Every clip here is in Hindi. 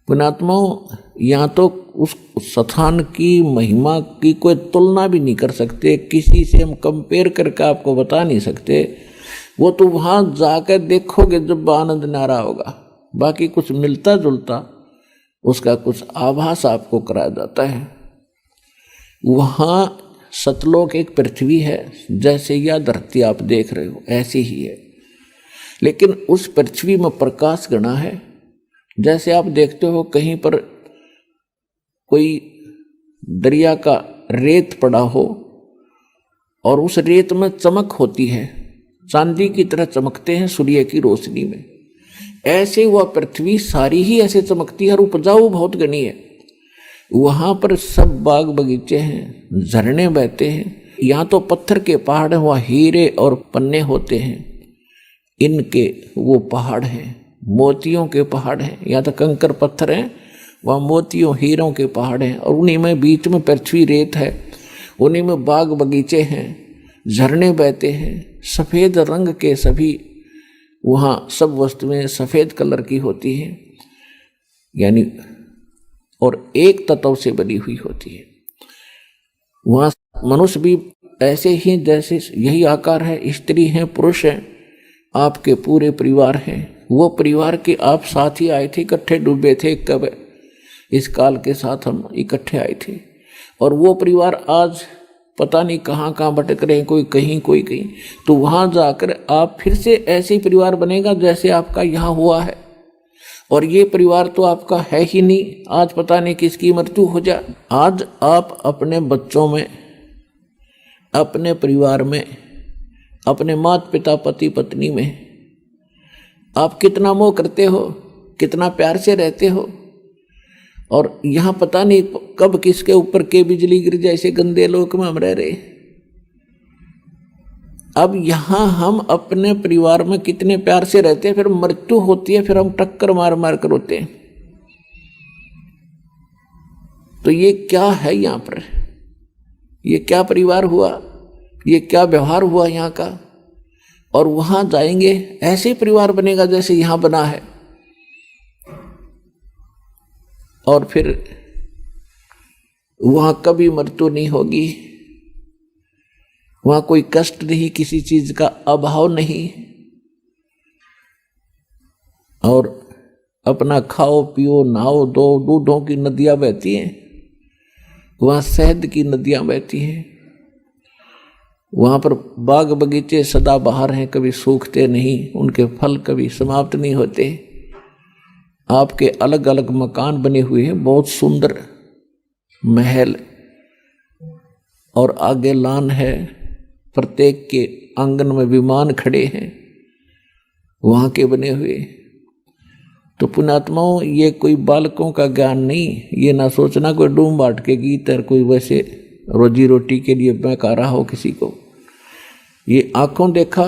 पुण्यात्माओं, यहाँ तो उस स्थान की महिमा की कोई तुलना भी नहीं कर सकते, किसी से हम कंपेयर करके आपको बता नहीं सकते। वो तो वहाँ जाकर देखोगे जब आनंद नारा होगा। बाकी कुछ मिलता जुलता उसका कुछ आभास आपको कराया जाता है। वहाँ सतलोक एक पृथ्वी है, जैसे यह धरती आप देख रहे हो ऐसी ही है, लेकिन उस पृथ्वी में प्रकाश गणा है। जैसे आप देखते हो कहीं पर कोई दरिया का रेत पड़ा हो और उस रेत में चमक होती है, चांदी की तरह चमकते हैं सूर्य की रोशनी में, ऐसे वह पृथ्वी सारी ही ऐसे चमकती है और उपजाऊ बहुत घनी है। वहाँ पर सब बाग बगीचे हैं, झरने बहते हैं। यहाँ तो पत्थर के पहाड़ हैं, वहाँ हीरे और पन्ने होते हैं। इनके वो पहाड़ हैं, मोतियों के पहाड़ हैं। यहाँ तो कंकर पत्थर हैं, वहाँ मोतियों हीरों के पहाड़ हैं, और उन्हीं में बीच में पृथ्वी रेत है। उन्हीं में बाग बगीचे हैं, झरने बहते हैं, सफ़ेद रंग के सभी वहाँ सब वस्तुएं सफ़ेद कलर की होती हैं, यानी और एक तत्व से बनी हुई होती है। वहाँ मनुष्य भी ऐसे ही जैसे यही आकार है, स्त्री हैं, पुरुष हैं, आपके पूरे परिवार हैं। वो परिवार के आप साथ ही आए थे, इकट्ठे डूबे थे, कब इस काल के साथ हम इकट्ठे आए थे। और वो परिवार आज पता नहीं कहाँ कहाँ भटक रहे हैं, कोई कहीं कोई कहीं। तो वहाँ जाकर आप फिर से ऐसे ही परिवार बनेगा जैसे आपका यहाँ हुआ है। और ये परिवार तो आपका है ही नहीं, आज पता नहीं किसकी मृत्यु हो जाए। आज आप अपने बच्चों में, अपने परिवार में, अपने माता पिता पति पत्नी में आप कितना मोह करते हो, कितना प्यार से रहते हो। और यहाँ पता नहीं कब किसके ऊपर के बिजली गिर जाए, ऐसे गंदे लोक में हम रह रहे। अब यहाँ हम अपने परिवार में कितने प्यार से रहते हैं, फिर मृत्यु होती है, फिर हम टक्कर मार मार कर रोते हैं। तो ये क्या है यहाँ पर, ये क्या परिवार हुआ, ये क्या व्यवहार हुआ यहाँ का। और वहाँ जाएंगे ऐसे परिवार बनेगा जैसे यहाँ बना है। और फिर वहाँ कभी मृत्यु नहीं होगी, वहाँ कोई कष्ट नहीं, किसी चीज का अभाव नहीं। और अपना खाओ पियो नहाओ दो, दूधों की नदियां बहती हैं, वहाँ शहद की नदियां बहती हैं। वहाँ पर बाग बगीचे सदाबहार हैं, कभी सूखते नहीं, उनके फल कभी समाप्त नहीं होते। आपके अलग अलग मकान बने हुए हैं, बहुत सुंदर महल, और आगे लान है, प्रत्येक के आंगन में विमान खड़े हैं वहाँ के बने हुए। तो पुण्यात्माओं, ये कोई बालकों का ज्ञान नहीं, ये ना सोचना कोई डूम बाट के गीत है, कोई वैसे रोजी रोटी के लिए बहका रहा हो किसी को। ये आंखों देखा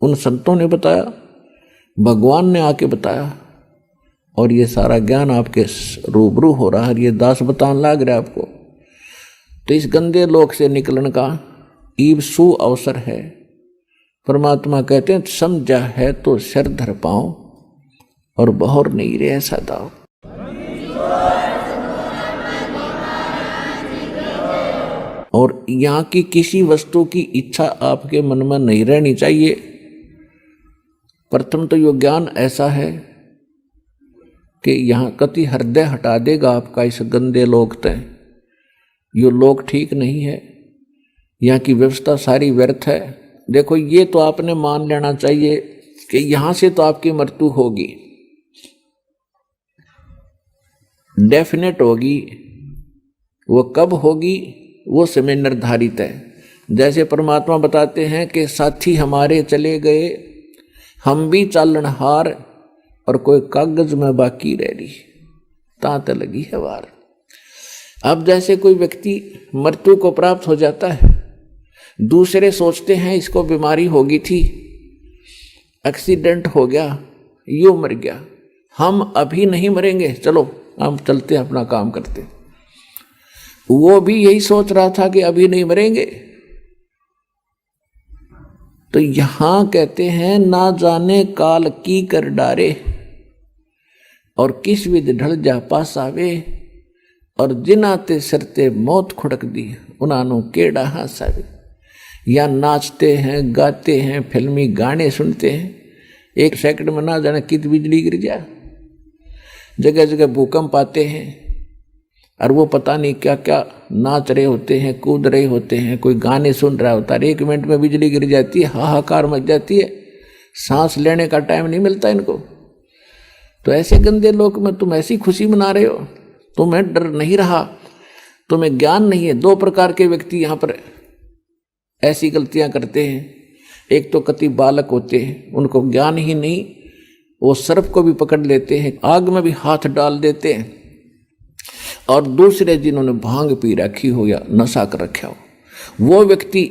उन संतों ने बताया, भगवान ने आके बताया, और ये सारा ज्ञान आपके रूबरू हो रहा है। ये दास बतान लाग रहा है आपको। तो इस गंदे लोक से निकलने का ईब सु अवसर है। परमात्मा कहते हैं, समझा है तो सिर धर पाओ और बहुर नहीं रे ऐसा दाओ। और यहाँ की किसी वस्तु की इच्छा आपके मन में नहीं रहनी चाहिए। प्रथम तो यो ज्ञान ऐसा है कि यहाँ कति हृदय हटा देगा आपका इस गंदे लोक तय। यो लोक ठीक नहीं है, यहाँ की व्यवस्था सारी व्यर्थ है। देखो, ये तो आपने मान लेना चाहिए कि यहाँ से तो आपकी मृत्यु होगी, डेफिनेट होगी। वो कब होगी वो समय निर्धारित है। जैसे परमात्मा बताते हैं कि साथी हमारे चले गए, हम भी चालनहार, और कोई कागज में बाकी रह रही, तांत लगी है वार। अब जैसे कोई व्यक्ति मृत्यु को प्राप्त हो जाता है, दूसरे सोचते हैं इसको बीमारी होगी थी, एक्सीडेंट हो गया, यूं मर गया, हम अभी नहीं मरेंगे, चलो हम चलते अपना काम करते। वो भी यही सोच रहा था कि अभी नहीं मरेंगे। तो यहां कहते हैं, ना जाने काल की कर डारे, और किस विध ढल जा पास आवे, और जिनाते सरते मौत खुड़क दी उन्हां केड़ा हास आवे। या नाचते हैं, गाते हैं, फिल्मी गाने सुनते हैं, 1 सेकंड में ना जाने कित बिजली गिर जा, जगह जगह भूकंप आते हैं, और वो पता नहीं क्या क्या नाच रहे होते हैं, कूद रहे होते हैं, कोई गाने सुन रहा होता है, 1 मिनट में बिजली गिर जाती है, हाहाकार मच जाती है, सांस लेने का टाइम नहीं मिलता इनको। तो ऐसे गंदे लोक में तुम ऐसी खुशी मना रहे हो, तुम्हें डर नहीं रहा, तुम्हें ज्ञान नहीं है। 2 प्रकार के व्यक्ति यहाँ पर ऐसी गलतियां करते हैं। एक तो कति बालक होते हैं, उनको ज्ञान ही नहीं, वो सर्प को भी पकड़ लेते हैं, आग में भी हाथ डाल देते हैं। और दूसरे जिन्होंने भांग पी रखी हो या नशा कर रखा हो, वो व्यक्ति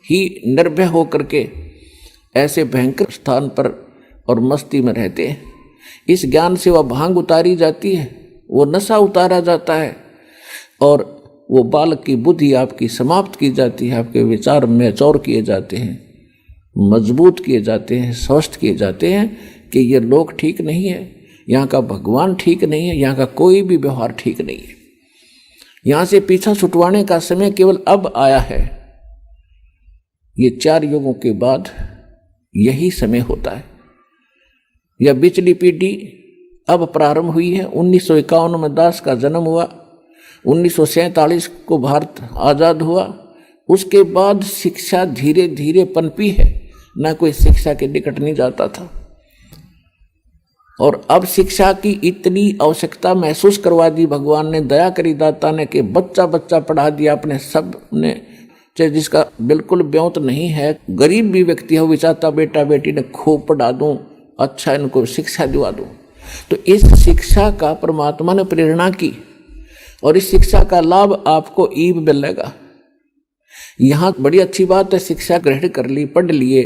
ही निर्भय होकर के ऐसे भयंकर स्थान पर और मस्ती में रहते हैं। इस ज्ञान से वह भांग उतारी जाती है, वो नशा उतारा जाता है, और वो बालक की बुद्धि आपकी समाप्त की जाती है, आपके विचार मैच्योर किए जाते हैं, मजबूत किए जाते हैं, स्वस्थ किए जाते हैं कि ये लोग ठीक नहीं है, यहाँ का भगवान ठीक नहीं है, यहाँ का कोई भी व्यवहार ठीक नहीं है, यहाँ से पीछा छुटवाने का समय केवल अब आया है। ये 4 युगों के बाद यही समय होता है। यह बिचली पीढ़ी अब प्रारंभ हुई है। 1951 में दास का जन्म हुआ, 1947 को भारत आज़ाद हुआ। उसके बाद शिक्षा धीरे धीरे पनपी है, ना कोई शिक्षा के निकट नहीं जाता था। और अब शिक्षा की इतनी आवश्यकता महसूस करवा दी भगवान ने, दया करी दाता ने, कि बच्चा बच्चा पढ़ा दिया अपने सब ने, चाहे जिसका बिल्कुल ब्योत नहीं है, गरीब भी व्यक्ति है, वो चाहता बेटा बेटी ने खूब पढ़ा दूं, अच्छा इनको शिक्षा दिवा दूं। तो इस शिक्षा का परमात्मा ने प्रेरणा की, और इस शिक्षा का लाभ आपको ईब मिलेगा। यहाँ बड़ी अच्छी बात है, शिक्षा ग्रहण कर ली, पढ़ लिए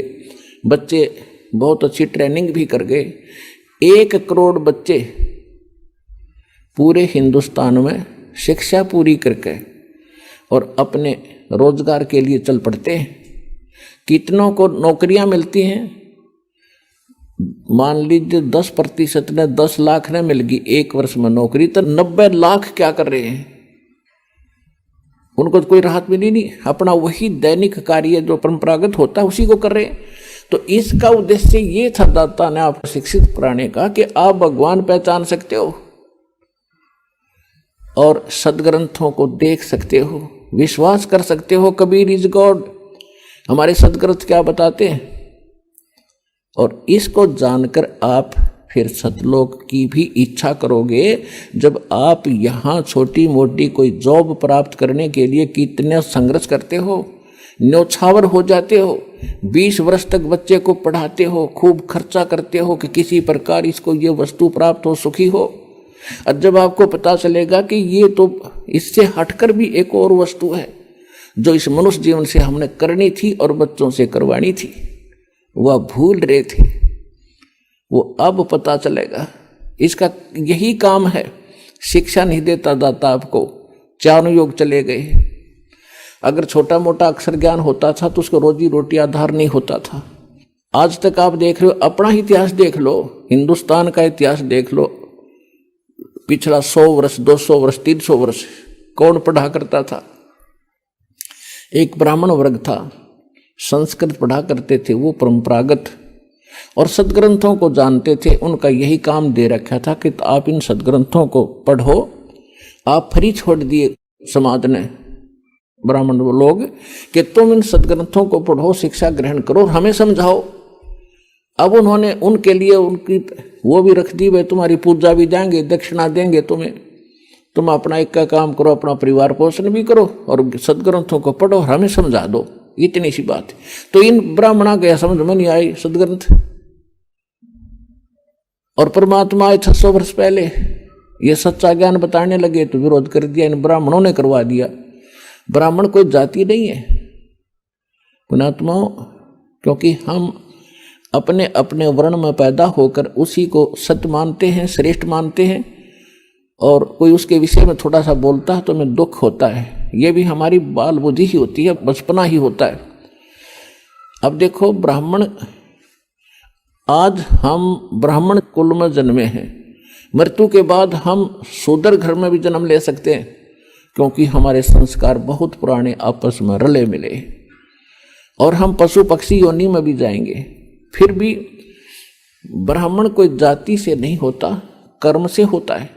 बच्चे, बहुत अच्छी ट्रेनिंग भी कर गए। 1 करोड़ बच्चे पूरे हिंदुस्तान में शिक्षा पूरी करके और अपने रोजगार के लिए चल पड़ते हैं। कितनों को नौकरियां मिलती हैं? मान लीजिए 10% ने, 10 लाख ने मिल गई 1 वर्ष में नौकरी, तो 90 लाख क्या कर रहे हैं? उनको तो कोई राहत मिली नहीं, अपना वही दैनिक कार्य जो परंपरागत होता है उसी को कर रहे हैं। तो इसका उद्देश्य ये था दाता ने आपको शिक्षित कराने का कि आप भगवान पहचान सकते हो और सदग्रंथों को देख सकते हो, विश्वास कर सकते हो। कबीर इज गॉड, हमारे सदग्रंथ क्या बताते हैं। और इसको जानकर आप फिर सतलोक की भी इच्छा करोगे। जब आप यहाँ छोटी मोटी कोई जॉब प्राप्त करने के लिए कितने संघर्ष करते हो, न्योछावर हो जाते हो, 20 वर्ष तक बच्चे को पढ़ाते हो, खूब खर्चा करते हो कि किसी प्रकार इसको ये वस्तु प्राप्त हो, सुखी हो। और जब आपको पता चलेगा कि ये तो इससे हटकर भी एक और वस्तु है जो इस मनुष्य जीवन से हमने करनी थी और बच्चों से करवानी थी, वह भूल रहे थे, वो अब पता चलेगा। इसका यही काम है। शिक्षा नहीं देता दाता आपको, 4 योग चले गए। अगर छोटा मोटा अक्षर ज्ञान होता था तो उसको रोजी रोटी आधार नहीं होता था। आज तक आप देख रहे हो, अपना इतिहास देख लो, हिंदुस्तान का इतिहास देख लो, पिछला 100 वर्ष, 200 वर्ष, 300 वर्ष कौन पढ़ा करता था? एक ब्राह्मण वर्ग था, संस्कृत पढ़ा करते थे, वो परंपरागत, और सदग्रंथों को जानते थे। उनका यही काम दे रखा था कि आप इन सदग्रंथों को पढ़ो। आप फ्री छोड़ दिए समाज ने, ब्राह्मण लोग, कि तुम इन सदग्रंथों को पढ़ो, शिक्षा ग्रहण करो, हमें समझाओ। अब उन्होंने उनके लिए उनकी वो भी रख दी, वे तुम्हारी पूजा भी जाएंगे, दक्षिणा देंगे तुम्हें, तुम अपना एक का काम करो, अपना परिवार पोषण भी करो और सदग्रंथों को पढ़ो, हमें समझा दो। इतनी सी बात है। तो इन ब्राह्मणों के समझ में नहीं आई सदग्रंथ, और परमात्मा आए 600 वर्ष पहले, ये सच्चा ज्ञान बताने लगे तो विरोध कर दिया, इन ब्राह्मणों ने करवा दिया। ब्राह्मण कोई जाति नहीं है पुणात्माओं, क्योंकि हम अपने अपने वर्ण में पैदा होकर उसी को सत्य मानते हैं, श्रेष्ठ मानते हैं, और कोई उसके विषय में थोड़ा सा बोलता है तो हमें दुख होता है। ये भी हमारी बाल बुद्धि ही होती है, बचपना ही होता है। अब देखो, ब्राह्मण, आज हम ब्राह्मण कुल में जन्मे हैं, मृत्यु के बाद हम शूद्र घर में भी जन्म ले सकते हैं, क्योंकि हमारे संस्कार बहुत पुराने आपस में रले मिले, और हम पशु पक्षी योनि में भी जाएंगे। फिर भी ब्राह्मण कोई जाति से नहीं होता, कर्म से होता है।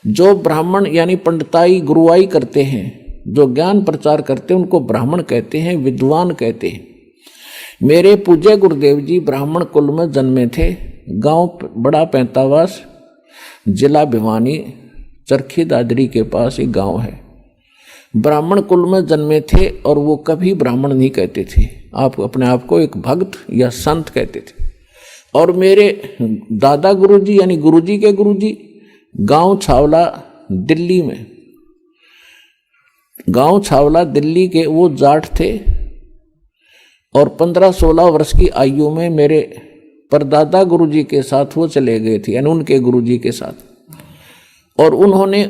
जो ब्राह्मण यानी पंडिताई गुरुआई करते हैं, जो ज्ञान प्रचार करते हैं, उनको ब्राह्मण कहते हैं, विद्वान कहते हैं। मेरे पूज्य गुरुदेव जी ब्राह्मण कुल में जन्मे थे। गांव बड़ा पैंतावास, जिला भिवानी, चरखी दादरी के पास एक गांव है। ब्राह्मण कुल में जन्मे थे और वो कभी ब्राह्मण नहीं कहते थे, आप अपने आप को एक भक्त या संत कहते थे। और मेरे दादा गुरुजी यानी गुरुजी के गुरुजी गांव छावला दिल्ली में, गांव छावला दिल्ली के वो जाट थे, और 15-16 वर्ष की आयु में मेरे परदादा गुरुजी के साथ वो चले गए थे, यानी उनके गुरुजी के साथ। और उन्होंने,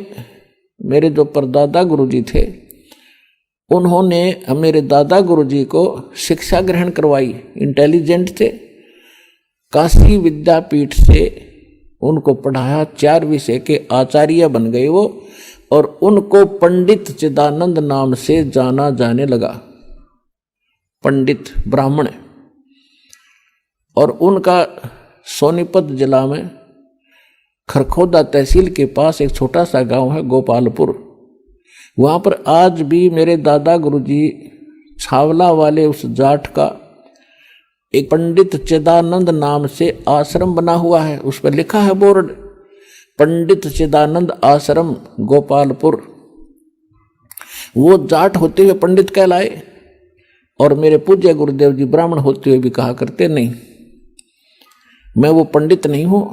मेरे जो परदादा गुरुजी थे, उन्होंने मेरे दादा गुरुजी को शिक्षा ग्रहण करवाई। इंटेलिजेंट थे, काशी विद्यापीठ से उनको पढ़ाया, 4 विषय के आचार्य बन गए वो, और उनको पंडित चिदानंद नाम से जाना जाने लगा। पंडित ब्राह्मण, और उनका सोनीपत जिला में खरखोदा तहसील के पास एक छोटा सा गांव है गोपालपुर। वहाँ पर आज भी मेरे दादा गुरुजी छावला वाले उस जाट का एक पंडित चिदानंद नाम से आश्रम बना हुआ है। उस पर लिखा है बोर्ड, पंडित चिदानंद आश्रम गोपालपुर। वो जाट होते हुए पंडित कहलाए, और मेरे पूज्य गुरुदेव जी ब्राह्मण होते हुए भी कहा करते, नहीं मैं वो पंडित नहीं हूँ,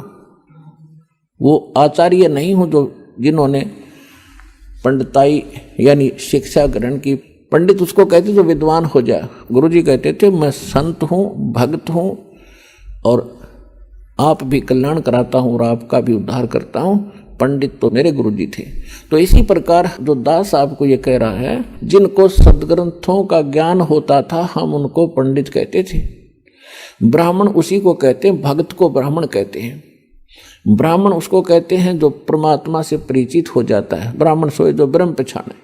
वो आचार्य नहीं हूँ जो जिन्होंने पंडिताई यानी शिक्षा ग्रहण की। पंडित उसको कहते जो विद्वान हो जाए। गुरुजी कहते थे मैं संत हूँ, भक्त हूँ, और आप भी कल्याण कराता हूँ और आपका भी उद्धार करता हूँ। पंडित तो मेरे गुरुजी थे। तो इसी प्रकार जो दास आपको ये कह रहा है, जिनको सदग्रंथों का ज्ञान होता था हम उनको पंडित कहते थे। ब्राह्मण उसी को कहते हैं, भक्त को ब्राह्मण कहते हैं। ब्राह्मण उसको कहते हैं जो परमात्मा से परिचित हो जाता है, ब्राह्मण सोए जो ब्रह्म पहचाने।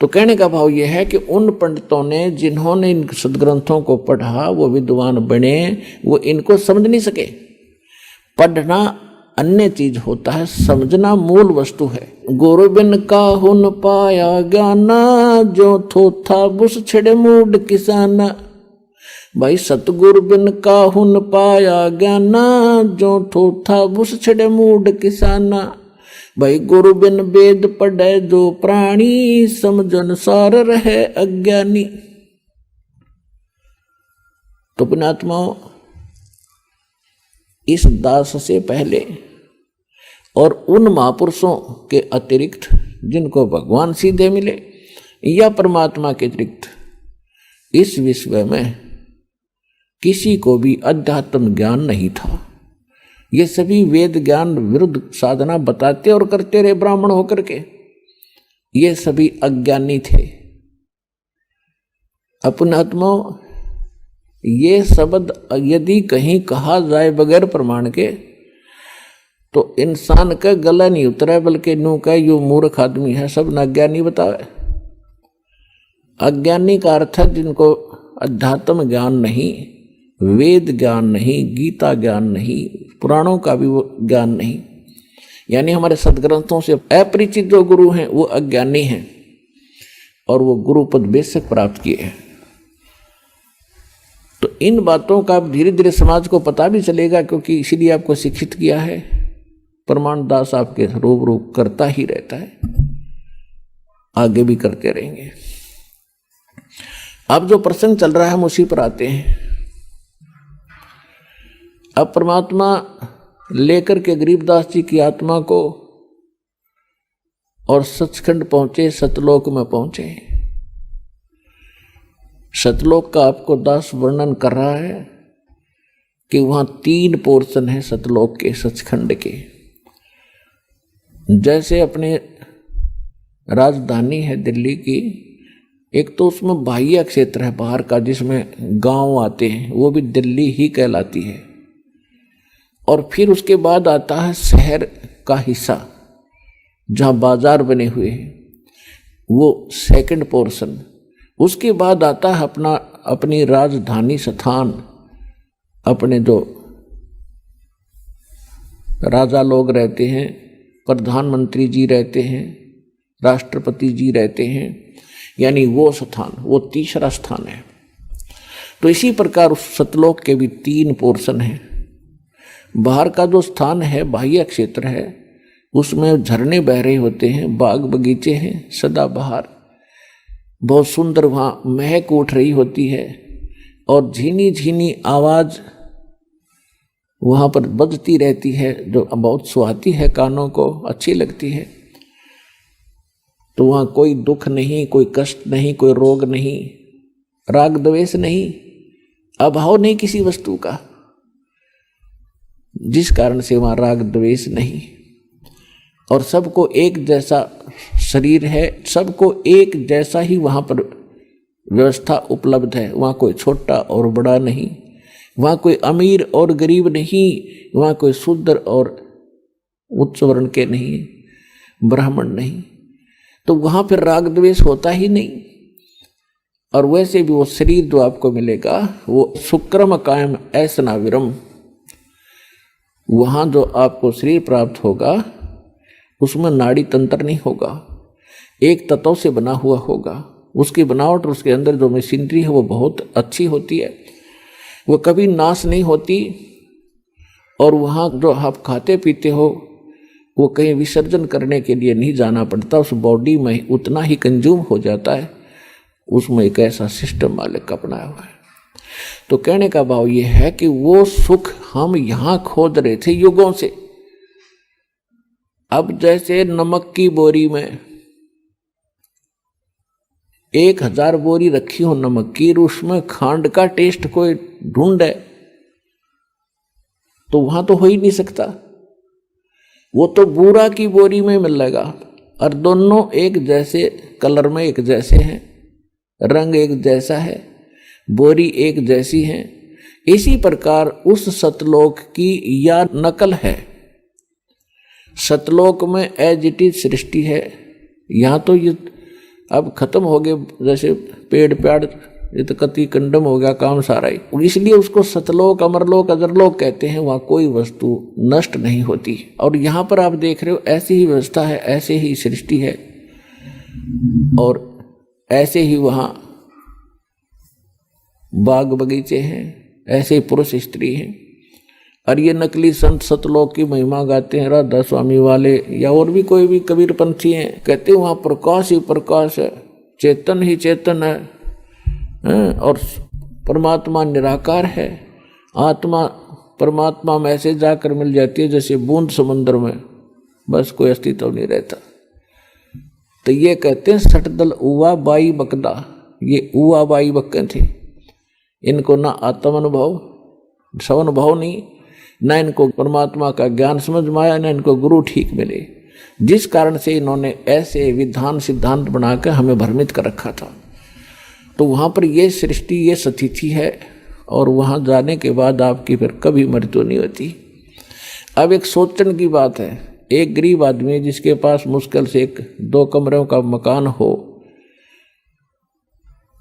तो कहने का भाव यह है कि उन पंडितों ने जिन्होंने इन सदग्रंथों को पढ़ा वो विद्वान बने, वो इनको समझ नहीं सके। पढ़ना अन्य चीज होता है, समझना मूल वस्तु है। गुरु बिन काहू न पाया ज्ञाना, जो थोथा बुस छिड़े मूड किसाना। भाई सतगुरु बिन काहू न पाया ज्ञाना, जो थोथा बुस छिड़े मूड किसाना। भाई गुरु बिन वेद पढ़े जो प्राणी, समझन सार रहे अज्ञानी। तो पुण्यात्माओं, इस दास से पहले और उन महापुरुषों के अतिरिक्त जिनको भगवान सीधे मिले या परमात्मा के अतिरिक्त इस विश्व में किसी को भी अध्यात्म ज्ञान नहीं था। ये सभी वेद ज्ञान विरुद्ध साधना बताते और करते रहे ब्राह्मण होकर के। ये सभी अज्ञानी थे। पुण्यात्माओं, ये शब्द यदि कहीं कहा जाए बगैर प्रमाण के तो इंसान का गला नहीं उतरा, बल्कि नू का यो मूर्ख आदमी है, सब न अज्ञानी बतावे। अज्ञानी का अर्थ है जिनको अध्यात्म ज्ञान नहीं, वेद ज्ञान नहीं, गीता ज्ञान नहीं, पुराणों का भी वो ज्ञान नहीं, यानी हमारे सदग्रंथों से अपरिचित जो गुरु हैं वो अज्ञानी हैं और वो गुरु पद बेशक प्राप्त किए हैं। तो इन बातों का धीरे धीरे समाज को पता भी चलेगा, क्योंकि इसीलिए आपको शिक्षित किया है। प्रमाण दास आपके रूबरू करता ही रहता है, आगे भी करते रहेंगे। अब जो प्रसंग चल रहा है हम उसी पर आते हैं। अब परमात्मा लेकर के गरीबदास जी की आत्मा को और सचखंड पहुंचे, सतलोक में पहुंचे। सतलोक का आपको दास वर्णन कर रहा है कि वहां 3 पोर्शन है सतलोक के, सचखंड के। जैसे अपने राजधानी है दिल्ली की, एक तो उसमें बाह्य क्षेत्र है बाहर का जिसमें गांव आते हैं, वो भी दिल्ली ही कहलाती है। और फिर उसके बाद आता है शहर का हिस्सा जहाँ बाजार बने हुए हैं, वो सेकंड पोर्शन। उसके बाद आता है अपनी राजधानी स्थान, अपने जो राजा लोग रहते हैं, प्रधानमंत्री जी रहते हैं, राष्ट्रपति जी रहते हैं, यानी वो स्थान, वो तीसरा स्थान है। तो इसी प्रकार उस सतलोक के भी 3 पोर्शन हैं। बाहर का जो स्थान है, बाह्य क्षेत्र है, उसमें झरने बह रहे होते हैं, बाग बगीचे हैं सदाबहार, बहुत सुंदर वहाँ महक उठ रही होती है और झीनी झीनी आवाज़ वहाँ पर बजती रहती है जो बहुत सुहाती है, कानों को अच्छी लगती है। तो वहाँ कोई दुख नहीं, कोई कष्ट नहीं, कोई रोग नहीं, राग द्वेष नहीं, अभाव नहीं किसी वस्तु का, जिस कारण से वहाँ राग द्वेष नहीं। और सबको एक जैसा शरीर है, सबको एक जैसा ही वहाँ पर व्यवस्था उपलब्ध है। वहाँ कोई छोटा और बड़ा नहीं, वहाँ कोई अमीर और गरीब नहीं, वहाँ कोई शूद्र और उच्च वर्ण के नहीं, ब्राह्मण नहीं। तो वहाँ पर राग द्वेष होता ही नहीं। और वैसे भी वो शरीर जो आपको मिलेगा वो शुक्रम कायम ऐसना विरम, वहाँ जो आपको शरीर प्राप्त होगा उसमें नाड़ी तंत्र नहीं होगा, एक तत्व से बना हुआ होगा। उसकी बनावट और उसके अंदर जो मशीनरी है वो बहुत अच्छी होती है, वो कभी नाश नहीं होती। और वहाँ जो आप खाते पीते हो वो कहीं विसर्जन करने के लिए नहीं जाना पड़ता, उस बॉडी में उतना ही कंज्यूम हो जाता है। उसमें एक ऐसा सिस्टम मालिक का अपनाया हुआ है। तो कहने का भाव ये है कि वो सुख हम यहाँ खोज रहे थे युगों से। अब जैसे नमक की बोरी में 1000 बोरी रखी हो नमक की, उसमें खांड का टेस्ट कोई ढूंढे तो वहां तो हो ही नहीं सकता। वो तो बूरा की बोरी में मिलेगा और दोनों एक जैसे कलर में एक जैसे हैं, रंग एक जैसा है, बोरी एक जैसी है। इसी प्रकार उस सतलोक की या नकल है। सतलोक में एज इट इज सृष्टि है। यहाँ तो ये अब खत्म हो गए, जैसे पेड़ पेड़ ये तो कति कंडम हो गया काम सारा ही। इसलिए उसको सतलोक, अमरलोक, अजरलोक कहते हैं। वहाँ कोई वस्तु नष्ट नहीं होती। और यहाँ पर आप देख रहे हो ऐसी ही व्यवस्था है, ऐसे ही सृष्टि है और ऐसे ही वहाँ बाग बगीचे हैं, ऐसे ही पुरुष स्त्री हैं। और ये नकली संत सतलोक की महिमा गाते हैं, राधा स्वामी वाले या और भी कोई भी कबीर पंथी हैं, कहते हैं वहाँ प्रकाश ही प्रकाश है, चेतन ही चेतन है, और परमात्मा निराकार है। आत्मा परमात्मा में ऐसे जाकर मिल जाती है जैसे बूंद समुद्र में, बस कोई अस्तित्व नहीं रहता। तो ये कहते हैं सटदल उवा बाई बकदा, ये उवा बाई बक्के थे। इनको ना आत्म अनुभव, स्वानुभव नहीं, न इनको परमात्मा का ज्ञान समझ में आया, न इनको गुरु ठीक मिले, जिस कारण से इन्होंने ऐसे विधान सिद्धांत बनाकर हमें भ्रमित कर रखा था। तो वहाँ पर ये सृष्टि, ये सतिथि है और वहाँ जाने के बाद आपकी फिर कभी मृत्यु नहीं होती। अब एक सोचने की बात है, एक गरीब आदमी जिसके पास मुश्किल से 1-2 कमरों का मकान हो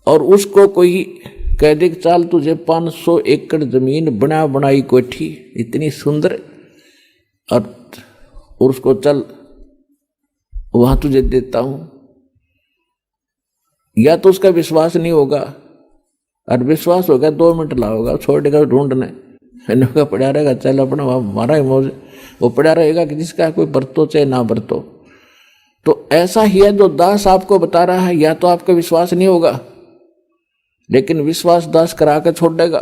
और उसको कोई कह दे कि चाल तुझे 500 एकड़ जमीन बना बनाई कोठी इतनी सुंदर, और उसको चल वहां तुझे देता हूं, या तो उसका विश्वास नहीं होगा, और विश्वास होगा 2 मिनट लाओगा, छोड़ेगा ढूंढने, का पड़ा रहेगा, चल अपना हमारा ही मौज, वो पड़ा रहेगा कि जिसका कोई बरतो चाहे ना बरतो। तो ऐसा ही है जो दास आपको बता रहा है, या तो आपका विश्वास नहीं होगा, लेकिन विश्वास दास करा के छोड़ देगा।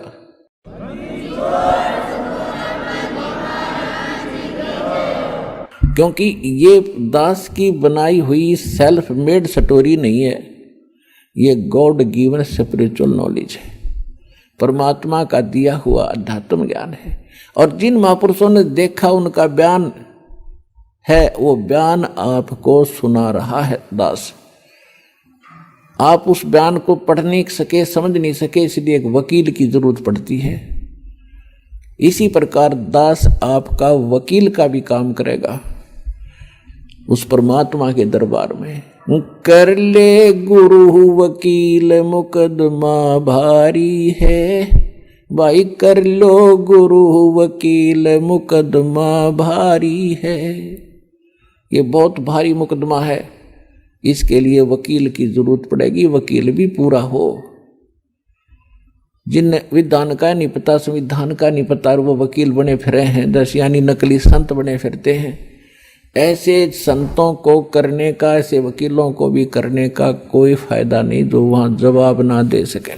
क्योंकि ये दास की बनाई हुई सेल्फ मेड स्टोरी नहीं है, ये गॉड गिवन स्पिरिचुअल नॉलेज है, परमात्मा का दिया हुआ अध्यात्म ज्ञान है। और जिन महापुरुषों ने देखा उनका बयान है, वो बयान आपको सुना रहा है दास। आप उस बयान को पढ़ नहीं सके, समझ नहीं सके, इसलिए एक वकील की जरूरत पड़ती है। इसी प्रकार दास आपका वकील का भी काम करेगा उस परमात्मा के दरबार में। कर ले गुरु वकील मुकदमा भारी है, भाई कर लो गुरु वकील मुकदमा भारी है। ये बहुत भारी मुकदमा है, इसके लिए वकील की जरूरत पड़ेगी, वकील भी पूरा हो। जिन विधान का नहीं पता, संविधान का नहीं पता, और वो वकील बने फिरे हैं, दस यानी नकली संत बने फिरते हैं। ऐसे संतों को करने का, ऐसे वकीलों को भी करने का कोई फायदा नहीं जो वहां जवाब ना दे सके।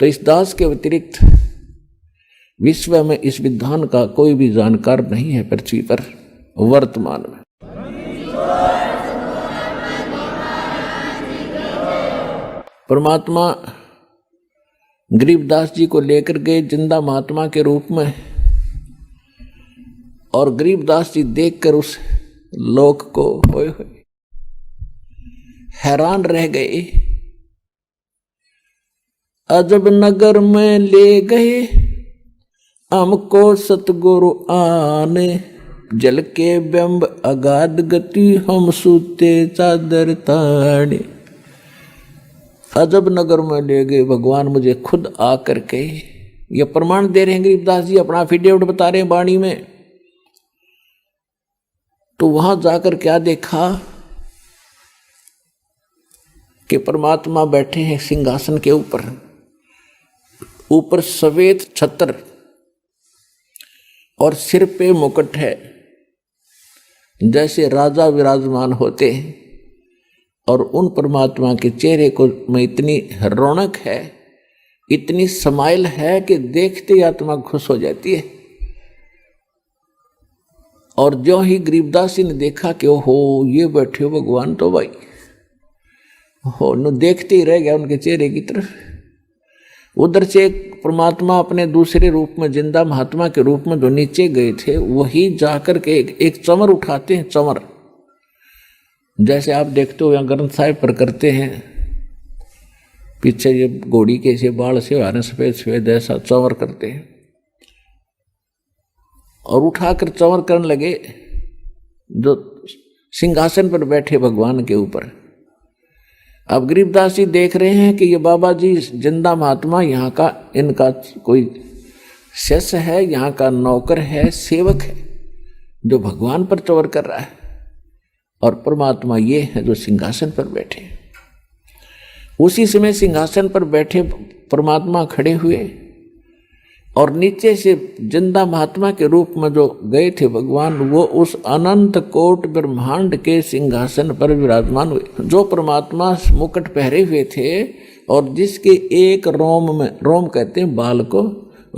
तो इस दास के अतिरिक्त विश्व में इस विधान का कोई भी जानकार नहीं है पृथ्वी पर वर्तमान में। परमात्मा गरीबदास जी को लेकर गए जिंदा महात्मा के रूप में, और गरीबदास जी देखकर उस लोक को होए हैरान रह गए। अजब नगर में ले गए हमको सतगुरु आने, जल के बिंब अगाध गति हम सूते चादर ताड़े। अजब नगर में ले गए भगवान मुझे खुद आकर के। ये प्रमाण दे रहे हैं गरीबदास जी, अपना एफिडेविट बता रहे हैं वाणी में। तो वहां जाकर क्या देखा कि परमात्मा बैठे हैं सिंहासन के ऊपर, ऊपर सफेद छत्र और सिर पे मुकुट है, जैसे राजा विराजमान होते हैं। और उन परमात्मा के चेहरे को में इतनी रौनक है, इतनी समाइल है कि देखते ही आत्मा खुश हो जाती है। और जो ही गरीबदास जी ने देखा कि ओहो ये बैठे हो भगवान, तो भाई हो न देखते ही रह गया उनके चेहरे की तरफ। उधर से एक परमात्मा अपने दूसरे रूप में, जिंदा महात्मा के रूप में जो नीचे गए थे, वही जाकर के एक चमर उठाते हैं। चमर जैसे आप देखते हो यहाँ ग्रंथ साहिब पर करते हैं, पीछे ये घोड़ी के से बाल से आने सफेद सफेद ऐसा चंवर करते हैं, और उठाकर चंवर करने लगे जो सिंहासन पर बैठे भगवान के ऊपर। अब गरीबदास जी देख रहे हैं कि ये बाबा जी जिंदा महात्मा यहाँ का, इनका कोई शिष्य है, यहाँ का नौकर है, सेवक है, जो भगवान पर चंवर कर रहा है। और परमात्मा ये है जो सिंहासन पर बैठे। उसी समय सिंहासन पर बैठे परमात्मा खड़े हुए, और नीचे से जिंदा महात्मा के रूप में जो गए थे भगवान, वो उस अनंत कोट ब्रह्मांड के सिंहासन पर विराजमान हुए। जो परमात्मा मुकुट पहरे हुए थे और जिसके एक रोम में, रोम कहते हैं बाल को,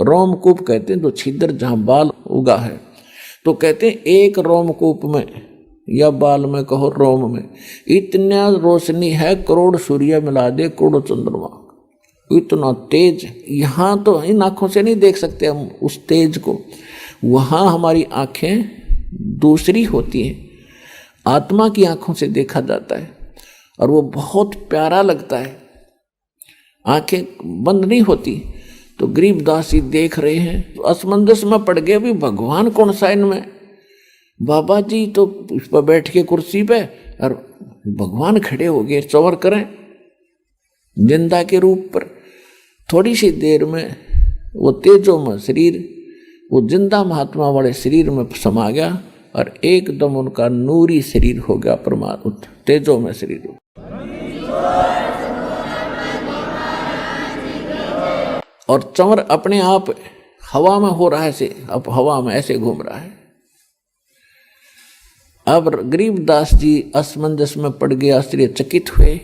रोमकूप कहते हैं जो छिद्र जहाँ बाल उगा है, तो कहते हैं एक रोमकूप में या बाल में कहो रोम में इतना रोशनी है, करोड़ सूर्य मिला दे करोड़ चंद्रमा, इतना तेज। यहाँ तो इन आँखों से नहीं देख सकते हम उस तेज को, वहाँ हमारी आँखें दूसरी होती हैं, आत्मा की आँखों से देखा जाता है, और वो बहुत प्यारा लगता है, आँखें बंद नहीं होती। तो गरीबदास जी देख रहे हैं, तो असमंजस में पड़ गए, भी भगवान कौन सा इनमें। बाबा जी तो इस पर बैठ के कुर्सी पे, और भगवान खड़े हो गए चंवर करें जिंदा के रूप पर। थोड़ी सी देर में वो तेजो में शरीर, वो जिंदा महात्मा वाले शरीर में समा गया, और एकदम उनका नूरी शरीर हो गया, परमात्मा तेजो में शरीर। और चंवर अपने आप हवा में हो रहा है, से अब हवा में ऐसे घूम रहा है। अब गरीबदास जी असमंजस में पड़ गए, आश्चर्यचकित हुए।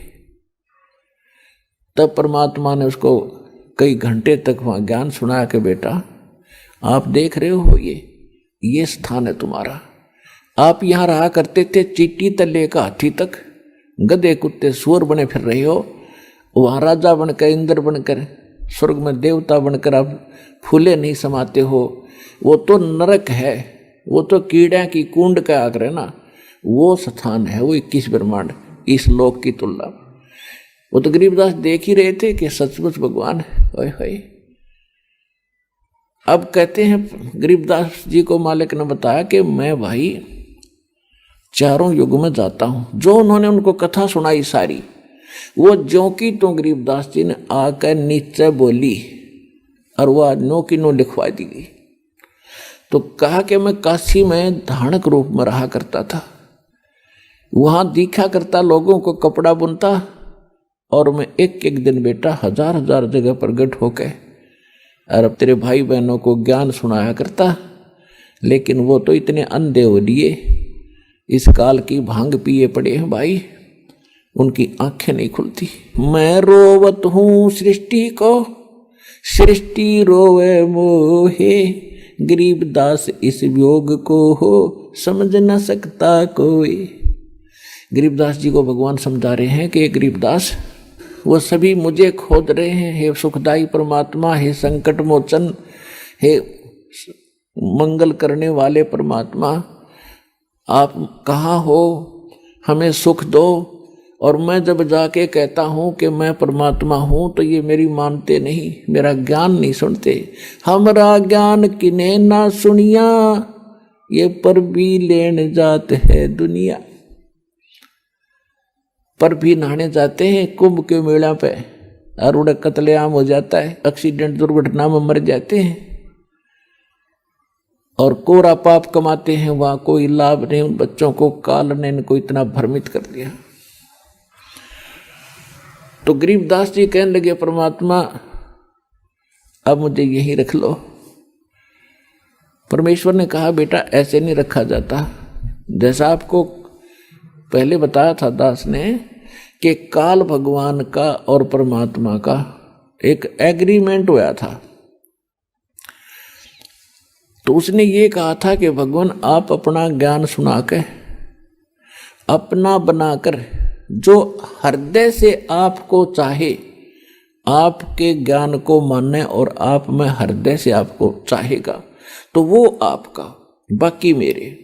तब परमात्मा ने उसको कई घंटे तक वहाँ ज्ञान सुनाया कि बेटा आप देख रहे हो ये स्थान है तुम्हारा, आप यहाँ रहा करते थे, चींटी तले का हाथी तक, गधे कुत्ते सुअर बने फिर रहे हो, वहाँ राजा बनकर, इंद्र बनकर, स्वर्ग में देवता बनकर आप फूले नहीं समाते हो। वो तो नरक है, वो तो कीड़ा की कुंड का आकर है ना, वो स्थान है, वो 21 ब्रह्मांड इस लोक की तुलना। वो तो गरीबदास देख ही रहे थे कि सचमुच भगवान ओए होए अब कहते हैं गरीबदास जी को मालिक ने बताया कि मैं भाई चारों युग में जाता हूं। जो उन्होंने उनको कथा सुनाई सारी, वो ज्यों की तो गरीबदास जी ने आकर नीचे बोली और वह नो की नो लिखवा दी गई। तो कहा कि मैं काशी में धानक रूप में रहा करता था, वहां दिखा करता, लोगों को कपड़ा बुनता, और मैं एक एक दिन बेटा हजार हजार जगह प्रगट होकर और अब तेरे भाई बहनों को ज्ञान सुनाया करता। लेकिन वो तो इतने अंधे हो लिए, इस काल की भांग पिए पड़े हैं भाई, उनकी आंखें नहीं खुलती। मैं रोवत हूँ सृष्टि को, सृष्टि रोवे मोहे, गरीबदास इस वियोग को हो समझ न सकता कोई। गरीबदास जी को भगवान समझा रहे हैं कि गरीबदास, वो सभी मुझे खोद रहे हैं। हे सुखदाई परमात्मा, हे संकट मोचन, हे मंगल करने वाले परमात्मा, आप कहाँ हो, हमें सुख दो। और मैं जब जाके कहता हूँ कि मैं परमात्मा हूँ तो ये मेरी मानते नहीं, मेरा ज्ञान नहीं सुनते। हमारा ज्ञान किने ना सुनिया, ये पर भी लेने जाते है दुनिया। पर भी नहाने जाते हैं कुंभ के मेला पे, और उड़ा कत्लेआम हो जाता है, एक्सीडेंट दुर्घटना में मर जाते हैं, और कोरा पाप कमाते हैं, वहां कोई लाभ नहीं। उन बच्चों को काल ने इनको इतना भ्रमित कर दिया। तो गरीबदास जी कहने लगे, परमात्मा अब मुझे यहीं रख लो। परमेश्वर ने कहा, बेटा ऐसे नहीं रखा जाता। जैसा आपको पहले बताया था दास ने कि काल भगवान का और परमात्मा का एक एग्रीमेंट हुआ था। तो उसने ये कहा था कि भगवान आप अपना ज्ञान सुना के, अपना बनाकर, जो हृदय से आपको चाहे, आपके ज्ञान को माने और आप में हृदय से आपको चाहेगा तो वो आपका, बाकी मेरे।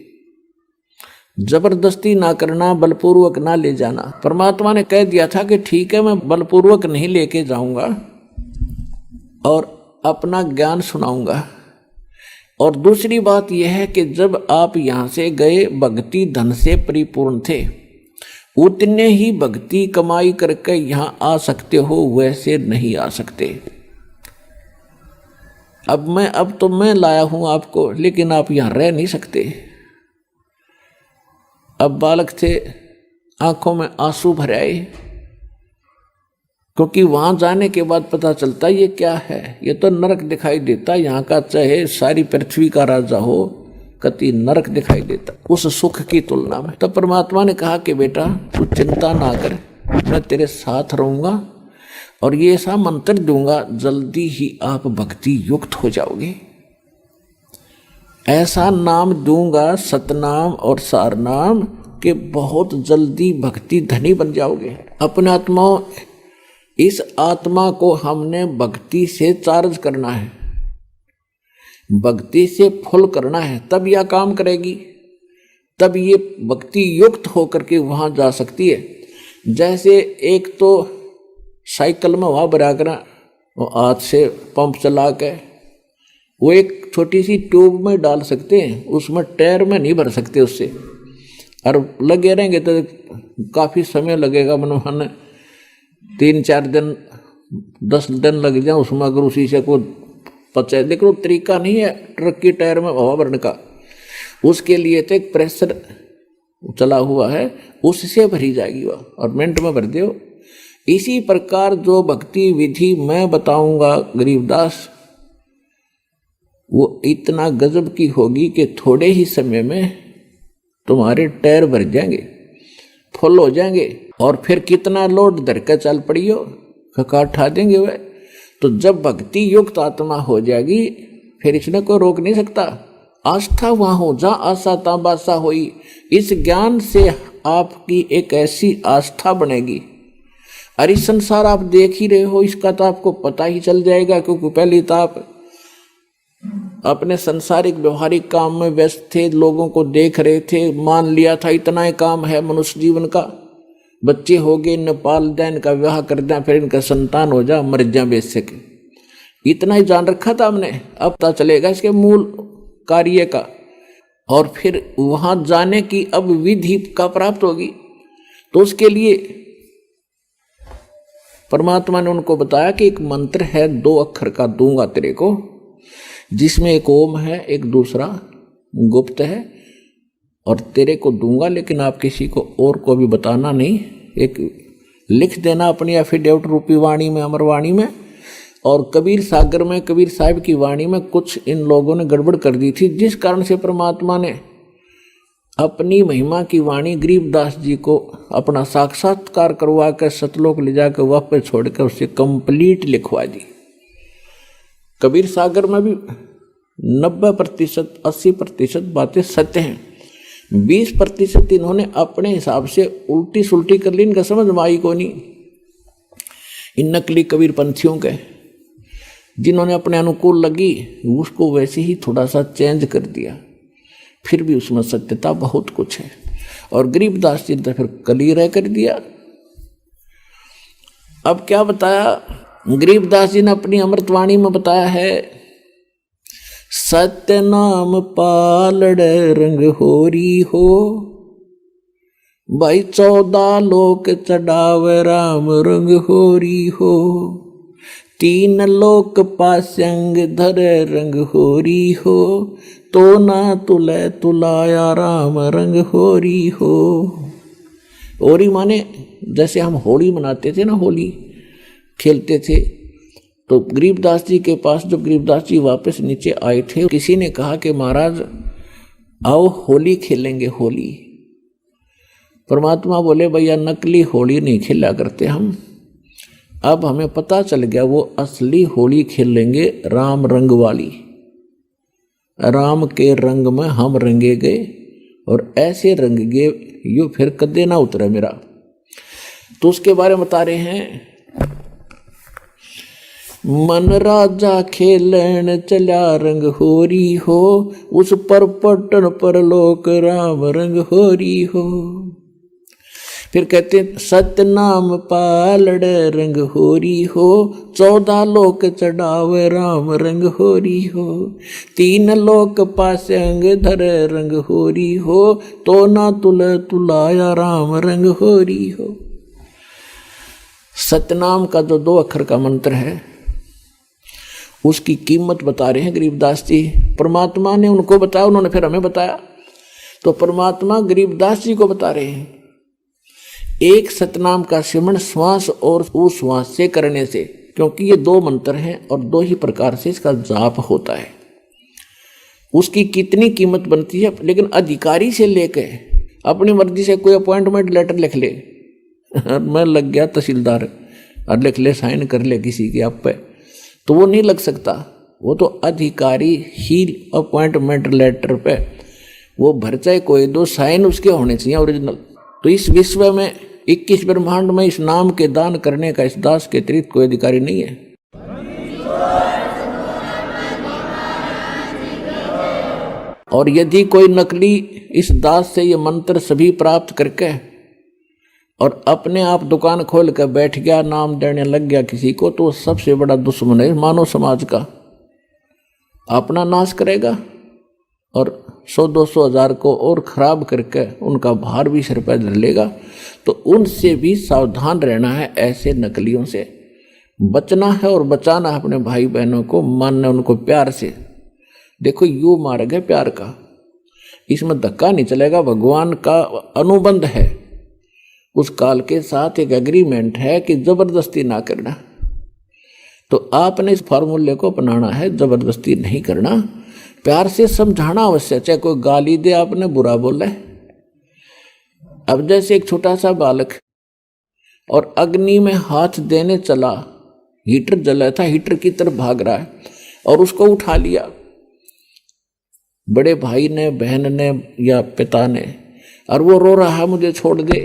जबरदस्ती ना करना, बलपूर्वक ना ले जाना। परमात्मा ने कह दिया था कि ठीक है मैं बलपूर्वक नहीं लेके जाऊंगा और अपना ज्ञान सुनाऊंगा। और दूसरी बात यह है कि जब आप यहां से गए भक्ति धन से परिपूर्ण थे, उतने ही भक्ति कमाई करके यहां आ सकते हो, वैसे नहीं आ सकते। अब तो मैं लाया हूं आपको, लेकिन आप यहां रह नहीं सकते। अब बालक थे, आंखों में आंसू भर आए, क्योंकि वहां जाने के बाद पता चलता ये क्या है, ये तो नरक दिखाई देता। यहाँ का चाहे सारी पृथ्वी का राजा हो, कति नरक दिखाई देता उस सुख की तुलना में। तब परमात्मा ने कहा कि बेटा तू चिंता ना कर, मैं तेरे साथ रहूंगा और ये ऐसा मंत्र दूंगा, जल्दी ही आप भक्ति युक्त हो जाओगे। ऐसा नाम दूंगा, सतनाम और सारनाम, कि बहुत जल्दी भक्ति धनी बन जाओगे। अपने आत्माओं, इस आत्मा को हमने भक्ति से चार्ज करना है, भक्ति से फुल करना है, तब यह काम करेगी, तब ये भक्ति युक्त होकर के वहां जा सकती है। जैसे एक तो साइकिल में हवा भरा कर हाथ से पंप चला के वो एक छोटी सी ट्यूब में डाल सकते हैं, उसमें टायर में नहीं भर सकते उससे, और लगे रहेंगे तो काफ़ी समय लगेगा। मनोहन 3-4 दिन 10 दिन लग जाए उसमें, अगर उसी से को पचा। लेकिन वो तरीका नहीं है ट्रक की टायर में हवा भरने का, उसके लिए तो एक प्रेशर चला हुआ है, उससे भरी जाएगी वह, और मिनट में भर दो। इसी प्रकार जो भक्ति विधि मैं बताऊंगा गरीबदास, वो इतना गजब की होगी कि थोड़े ही समय में तुम्हारे टायर भर जाएंगे, फुल हो जाएंगे, और फिर कितना लोड धर के चल पड़ी हो, कका उठा देंगे वह। तो जब भक्ति युक्त आत्मा हो जाएगी, फिर इसने कोई रोक नहीं सकता। आस्था वहां हो जहाँ आशा ता बासा होई। इस ज्ञान से आपकी एक ऐसी आस्था बनेगी, अरे संसार आप देख ही रहे हो, इसका तो आपको पता ही चल जाएगा, क्योंकि पहले तो आप अपने संसारिक व्यवहारिक काम में व्यस्त थे, लोगों को देख रहे थे, मान लिया था इतना ही काम है मनुष्य जीवन का, बच्चे हो गए, इन्हें पाल दें, इनका विवाह कर दें, फिर इनका संतान हो जा, मर जा बेच सके। इतना ही जान रखा था हमने, अब पता चलेगा इसके मूल कार्य का। और फिर वहां जाने की अब विधि का प्राप्त होगी। तो उसके लिए परमात्मा ने उनको बताया कि एक मंत्र है 2 अक्षर का, दूंगा तेरे को, जिसमें एक ओम है, एक दूसरा गुप्त है, और तेरे को दूंगा, लेकिन आप किसी को और को भी बताना नहीं। एक लिख देना अपनी एफिडेविट रूपी वाणी में, अमरवाणी में। और कबीर सागर में, कबीर साहिब की वाणी में कुछ इन लोगों ने गड़बड़ कर दी थी, जिस कारण से परमात्मा ने अपनी महिमा की वाणी गरीबदास जी को अपना साक्षात्कार करवा कर सतलोक ले जाकर वापस छोड़कर उससे कंप्लीट लिखवा दी। कबीर सागर में भी 90%, 80% बातें सत्य हैं, 20% इन्होंने अपने हिसाब से उल्टी सुल्टी कर ली, इनका समझ में आई को नहीं। इन नकली कबीर पंथियों के जिन्होंने अपने अनुकूल लगी उसको वैसे ही थोड़ा सा चेंज कर दिया, फिर भी उसमें सत्यता बहुत कुछ है। और गरीबदास जी ने फिर कलीरा कर दिया। अब क्या बताया गरीबदास जी ने अपनी अमृतवाणी में बताया है, सत्य नाम पालड़ रंग होरी हो, भाई 14 लोक चढ़ावे राम रंग होरी हो, 3 लोक पासंग धरे रंग होरी हो, तो ना तुले तुलाया राम रंग होरी हो। होरी माने जैसे हम होली मनाते थे ना, होली खेलते थे, तो गरीबदास जी के पास जब गरीबदास जी वापस नीचे आए थे, किसी ने कहा कि महाराज आओ होली खेलेंगे, होली। परमात्मा बोले भैया नकली होली नहीं खेला करते हम, अब हमें पता चल गया वो असली होली खेलेंगे, राम रंग वाली। राम के रंग में हम रंगे गए और ऐसे रंग गए यो फिर कदे ना उतरे मेरा। तो उसके बारे में बता रहे हैं, मन राजा खेलन चला रंग होरी हो, उस पर पटन पर लोक राम रंग होरी हो। फिर कहते सत्य नाम पालड़ रंग होरी हो, 14 लोक चढ़ावे राम रंग होरी हो, 3 लोक पासंग धरे रंग होरी हो, तो ना तुले तुलाया राम रंग होरी हो। सतनाम का जो 2 अक्षर का मंत्र है उसकी कीमत बता रहे हैं गरीबदास जी। परमात्मा ने उनको बताया, उन्होंने फिर हमें बताया, तो परमात्मा गरीबदास जी को बता रहे हैं एक सतनाम का सिमरण श्वास और उश्वास से करने से, क्योंकि ये 2 मंत्र हैं और 2 ही प्रकार से इसका जाप होता है। उसकी कितनी कीमत बनती है, लेकिन अधिकारी से लेके अपनी मर्जी से कोई अपॉइंटमेंट लेटर लिख ले मैं लग गया तहसीलदार और लिख ले, साइन कर ले किसी के आप पे, तो वो नहीं लग सकता। वो तो अधिकारी ही अपॉइंटमेंट लेटर पे वो भर चाहे कोई, 2 साइन उसके होने चाहिए ओरिजिनल। तो इस विश्व में 21 ब्रह्मांड में इस नाम के दान करने का इस दास के अतिरिक्त कोई अधिकारी नहीं है। और यदि कोई नकली इस दास से ये मंत्र सभी प्राप्त करके और अपने आप दुकान खोल कर बैठ गया, नाम देने लग गया किसी को, तो सबसे बड़ा दुश्मन है मानव समाज का। अपना नाश करेगा और 100-200 हज़ार को और खराब करके उनका भार भी सिर पर धर लेगा। तो उनसे भी सावधान रहना है, ऐसे नकलियों से बचना है और बचाना है अपने भाई बहनों को, मानना उनको प्यार से। देखो यूँ मार्ग है प्यार का, इसमें धक्का नहीं चलेगा, भगवान का अनुबंध है, उस काल के साथ एक एग्रीमेंट है कि जबरदस्ती ना करना। तो आपने इस फार्मूले को अपनाना है, जबरदस्ती नहीं करना, प्यार से समझाना अवश्य। चाहे कोई गाली दे, आपने बुरा बोला है। अब जैसे एक छोटा सा बालक और अग्नि में हाथ देने चला, हीटर जला था, हीटर की तरफ भाग रहा है और उसको उठा लिया बड़े भाई ने, बहन ने या पिता ने, और वो रो रहा है मुझे छोड़ दे,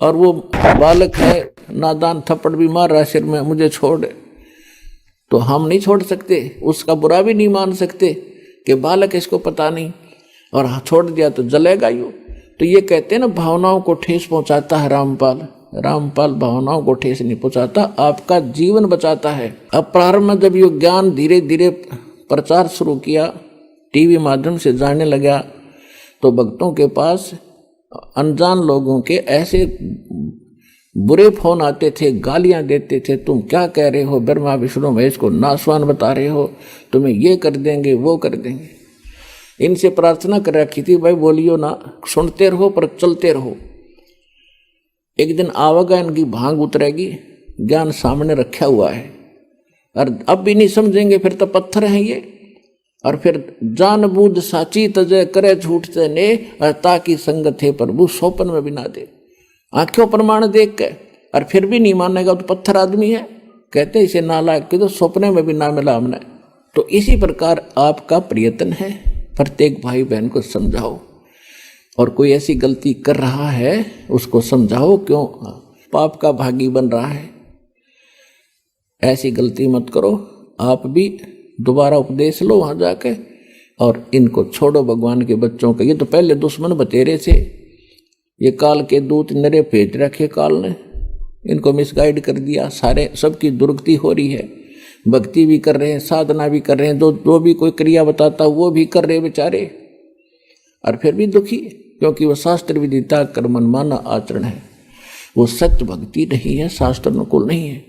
और वो बालक है नादान, थप्पड़ भी मार रहा है सिर में, मुझे छोड़। तो हम नहीं छोड़ सकते, उसका बुरा भी नहीं मान सकते कि बालक इसको पता नहीं और छोड़ दिया तो जलेगा यूँ। तो ये कहते हैं ना, भावनाओं को ठेस पहुंचाता है रामपाल। रामपाल भावनाओं को ठेस नहीं पहुंचाता, आपका जीवन बचाता है। अब प्रारंभ में जब ये ज्ञान धीरे धीरे प्रचार शुरू किया, टीवी माध्यम से जाने लगा, तो भक्तों के पास अनजान लोगों के ऐसे बुरे फोन आते थे, गालियां देते थे, तुम क्या कह रहे हो, ब्रह्मा विष्णु महेश को नासवान बता रहे हो, तुम्हें ये कर देंगे वो कर देंगे। इनसे प्रार्थना कर रखी थी, भाई बोलियो ना, सुनते रहो पर चलते रहो। एक दिन आवेगा इनकी भांग उतरेगी, ज्ञान सामने रखा हुआ है, और अब भी नहीं समझेंगे फिर तो पत्थर हैं ये। और फिर जानबूझ साची तजय करे झूठ ने, और ताकि संगत है प्रभु सोपन में भी ना दे। आंखों प्रमाण देख के और फिर भी नहीं मानेगा तो पत्थर आदमी है, कहते इसे नालायक के तो सपने में भी ना मिला हमने। तो इसी प्रकार आपका प्रयत्न है, प्रत्येक भाई बहन को समझाओ, और कोई ऐसी गलती कर रहा है उसको समझाओ, क्यों पाप का भागी बन रहा है, ऐसी गलती मत करो। आप भी दोबारा उपदेश लो वहाँ जाके, और इनको छोड़ो भगवान के बच्चों के। ये तो पहले दुश्मन बतेरे थे, ये काल के दूत नरे भेज रखे काल ने, इनको मिसगाइड कर दिया, सारे सबकी दुर्गति हो रही है, भक्ति भी कर रहे हैं, साधना भी कर रहे हैं, जो भी कोई क्रिया बताता वो भी कर रहे बेचारे, और फिर भी दुखी, क्योंकि वो शास्त्र विदिता कर्मन माना आचरण है, वो सत्य भक्ति नहीं है, शास्त्र अनुकूल नहीं है।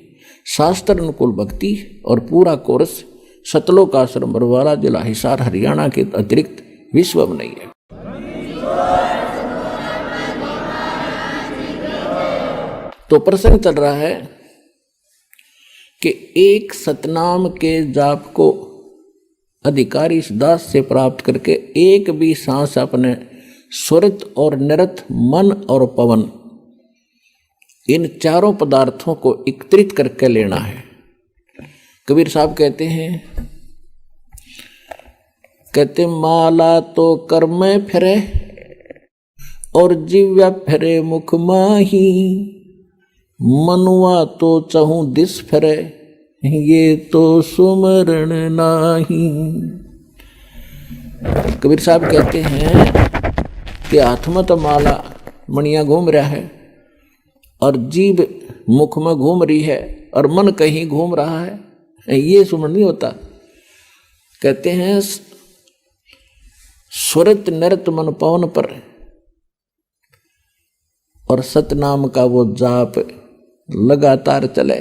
शास्त्र अनुकूल भक्ति और पूरा कोर्स सतलोक आश्रम बरवाला जिला हिसार हरियाणा के अतिरिक्त विश्व में नहीं है। तो प्रसंग चल रहा है कि एक सतनाम के जाप को अधिकारी इस दास से प्राप्त करके एक भी सांस अपने स्वरित और निरत मन और पवन इन चारों पदार्थों को एकत्रित करके लेना है। कबीर साहब कहते माला तो कर में फिरे और जिव्या फिरे मुख माही, मनुआ तो चहूं दिस फिरे ये तो सुमरण नाही। कबीर साहब कहते हैं कि हाथ में तो माला मणिया घूम रहा है, और जीभ मुख में घूम रही है, और मन कहीं घूम रहा है, ये सुमरण नहीं होता। कहते हैं स्वरित नृत मन पवन पर, और सतनाम का वो जाप लगातार चले।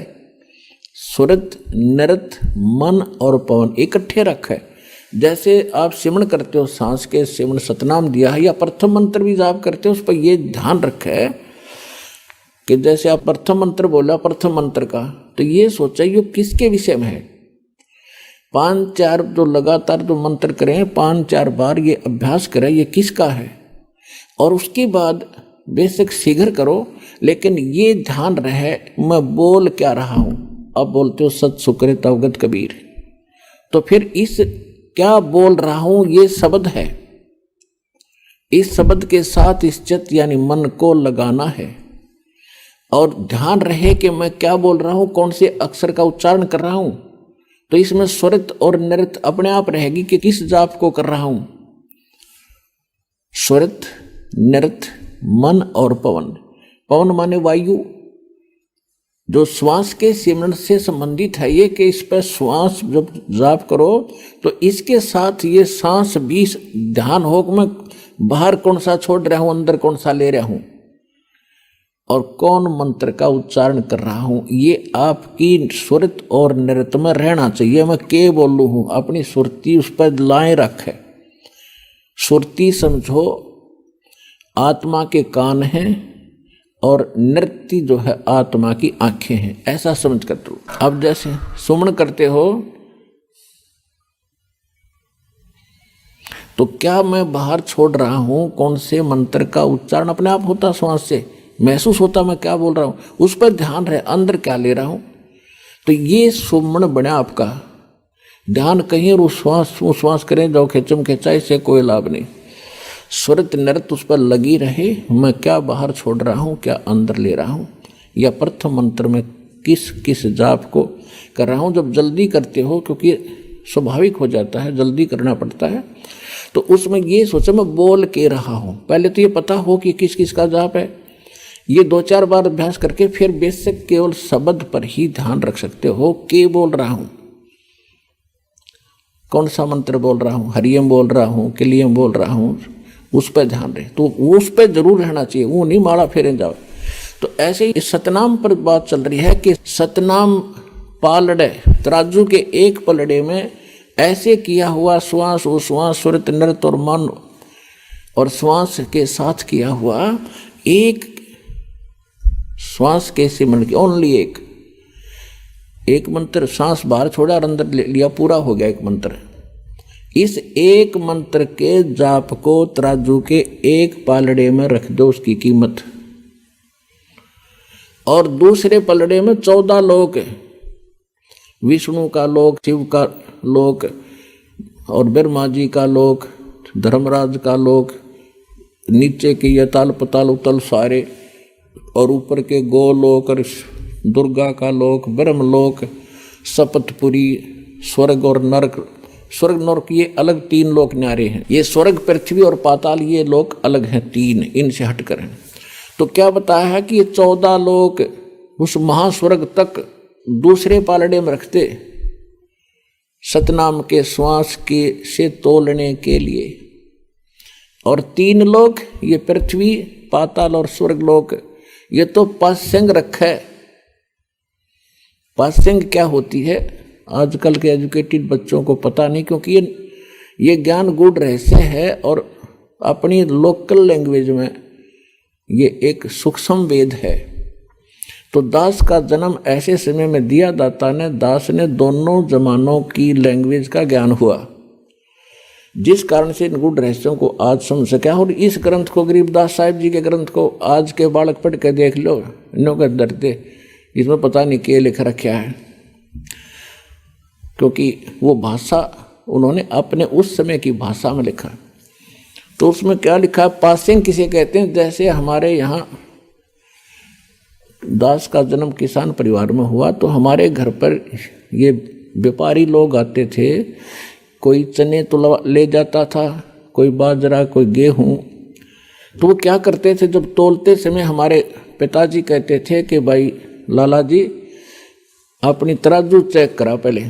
स्वरित नृत मन और पवन इकट्ठे रखे। जैसे आप सिमरण करते हो, सांस के सिमरण सतनाम दिया है, या प्रथम मंत्र भी जाप करते हो, उस पर ये ध्यान रखे कि जैसे आप प्रथम मंत्र बोला प्रथम मंत्र का, तो ये सोचा ये किसके विषय में है। 5-4 जो लगातार जो मंत्र करें, 5-4 बार ये अभ्यास करें, ये किसका है, और उसके बाद बेशक शीघ्र करो, लेकिन ये ध्यान रहे मैं बोल क्या रहा हूं। अब बोलते हो सत सुकृत अवगत कबीर, तो फिर इस क्या बोल रहा हूं ये शब्द है, इस शब्द के साथ इस चित्त यानी मन को लगाना है, और ध्यान रहे कि मैं क्या बोल रहा हूं, कौन से अक्षर का उच्चारण कर रहा हूं। तो इसमें स्वरित और नृत अपने आप रहेगी कि किस जाप को कर रहा हूं। स्वरित नृत मन और पवन। पवन माने वायु, जो श्वास के सिमरण से संबंधित है, ये कि इस पर श्वास जब जाप करो तो इसके साथ ये सांस भी ध्यान हो कि मैं बाहर कौन सा छोड़ रहा हूं, अंदर कौन सा ले रहा हूं, और कौन मंत्र का उच्चारण कर रहा हूं। ये आपकी सुरत और नृत में रहना चाहिए। मैं के बोलू हूं, अपनी सुरती उस पर लाए रखे। सुरती समझो आत्मा के कान हैं और नृत्य जो है आत्मा की आंखें हैं, ऐसा समझ कर दो। अब जैसे सुमन करते हो तो क्या मैं बाहर छोड़ रहा हूं, कौन से मंत्र का उच्चारण अपने आप होता, श्वास से महसूस होता मैं क्या बोल रहा हूं, उस पर ध्यान रहे, अंदर क्या ले रहा हूं। तो ये सुमन बने आपका ध्यान कहीं और श्वास करें जाओ खेचम खेचा, इससे कोई लाभ नहीं। स्वरत नृत्य उस पर लगी रहे, मैं क्या बाहर छोड़ रहा हूं, क्या अंदर ले रहा हूं, या प्रथम मंत्र में किस किस जाप को कर रहा हूं। जब जल्दी करते हो, क्योंकि स्वाभाविक हो जाता है, जल्दी करना पड़ता है, तो उसमें ये सोचो मैं बोल के रहा हूं। पहले तो ये पता हो कि किस किस का जाप है, ये 2-4 बार अभ्यास करके फिर बेसिक केवल शब्द पर ही ध्यान रख सकते हो। के बोल रहा हूं, कौन सा मंत्र बोल रहा हूं, हरियम बोल रहा हूं, किलियम बोल रहा हूं, उस पर ध्यान रहे। तो उस पर जरूर रहना चाहिए, वो नहीं माला फेरे जाओ। तो ऐसे ही सतनाम पर बात चल रही है कि सतनाम पालड़े, तराजू के एक पलड़े में ऐसे किया हुआ श्वास उश्वास सुरत नृत और मन और श्वास के साथ किया हुआ एक श्वास के सिमरण की ओनली एक मंत्र, सांस बाहर छोड़ा और अंदर ले लिया, पूरा हो गया एक मंत्र। इस एक मंत्र के जाप को तराजू के एक पालड़े में रख दो, उसकी कीमत। और दूसरे पलड़े में 14 लोक, विष्णु का लोक, शिव का लोक और ब्रह्मा जी का लोक, धर्मराज का लोक, नीचे के ये ताल पताल उतल सारे, और ऊपर के गोलोक और दुर्गा का लोक, ब्रह्मलोक, सपतपुरी, स्वर्ग और नरक। स्वर्ग नरक ये अलग 3 लोक न्यारे हैं। ये स्वर्ग, पृथ्वी और पाताल ये लोक अलग हैं 3, इनसे हटकर हैं। तो क्या बताया है कि ये 14 लोक उस महास्वर्ग तक दूसरे पालड़े में रखते सतनाम के श्वास के से तोलने के लिए। और 3 लोक ये पृथ्वी, पाताल और स्वर्ग लोक, ये तो पास्यंग रखा है। पास्यंग क्या होती है आजकल के एजुकेटेड बच्चों को पता नहीं, क्योंकि ये ज्ञान गूढ़ रहस्य है और अपनी लोकल लैंग्वेज में ये एक सूक्ष्म वेद है। तो दास का जन्म ऐसे समय में दिया, दाता ने दास ने दोनों जमानों की लैंग्वेज का ज्ञान हुआ, जिस कारण से इन गूढ़ रहस्यों को आज समझ सका। और इस ग्रंथ को, गरीबदास साहिब जी के ग्रंथ को आज के बालक पढ़ के देख लो, इन्हों के डरते इसमें पता नहीं क्या लिख रखा है, क्योंकि वो भाषा उन्होंने अपने उस समय की भाषा में लिखा। तो उसमें क्या लिखा है, पासिंग किसे कहते हैं। जैसे हमारे यहाँ दास का जन्म किसान परिवार में हुआ, तो हमारे घर पर ये व्यापारी लोग आते थे, कोई चने तो ले जाता था, कोई बाजरा, कोई गेहूँ। तो वो क्या करते थे, जब तोलते समय हमारे पिताजी कहते थे कि भाई लाला जी अपनी तराजू चेक करा पहले।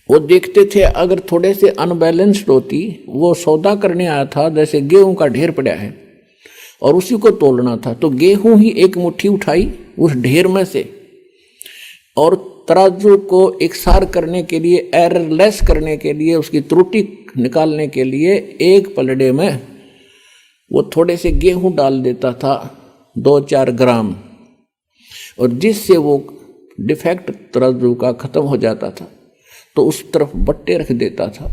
वो देखते थे अगर थोड़े से अनबैलेंस्ड होती, वो सौदा करने आया था, जैसे गेहूं का ढेर पड़ा है और उसी को तोलना था, तो गेहूं ही एक मुट्ठी उठाई उस ढेर में से और तराजू को एकसार करने के लिए, एररलेस करने के लिए, उसकी त्रुटि निकालने के लिए एक पलड़े में वो थोड़े से गेहूं डाल देता था, 2-4 ग्राम, और जिससे वो डिफेक्ट तराजू का खत्म हो जाता था। तो उस तरफ बट्टे रख देता था।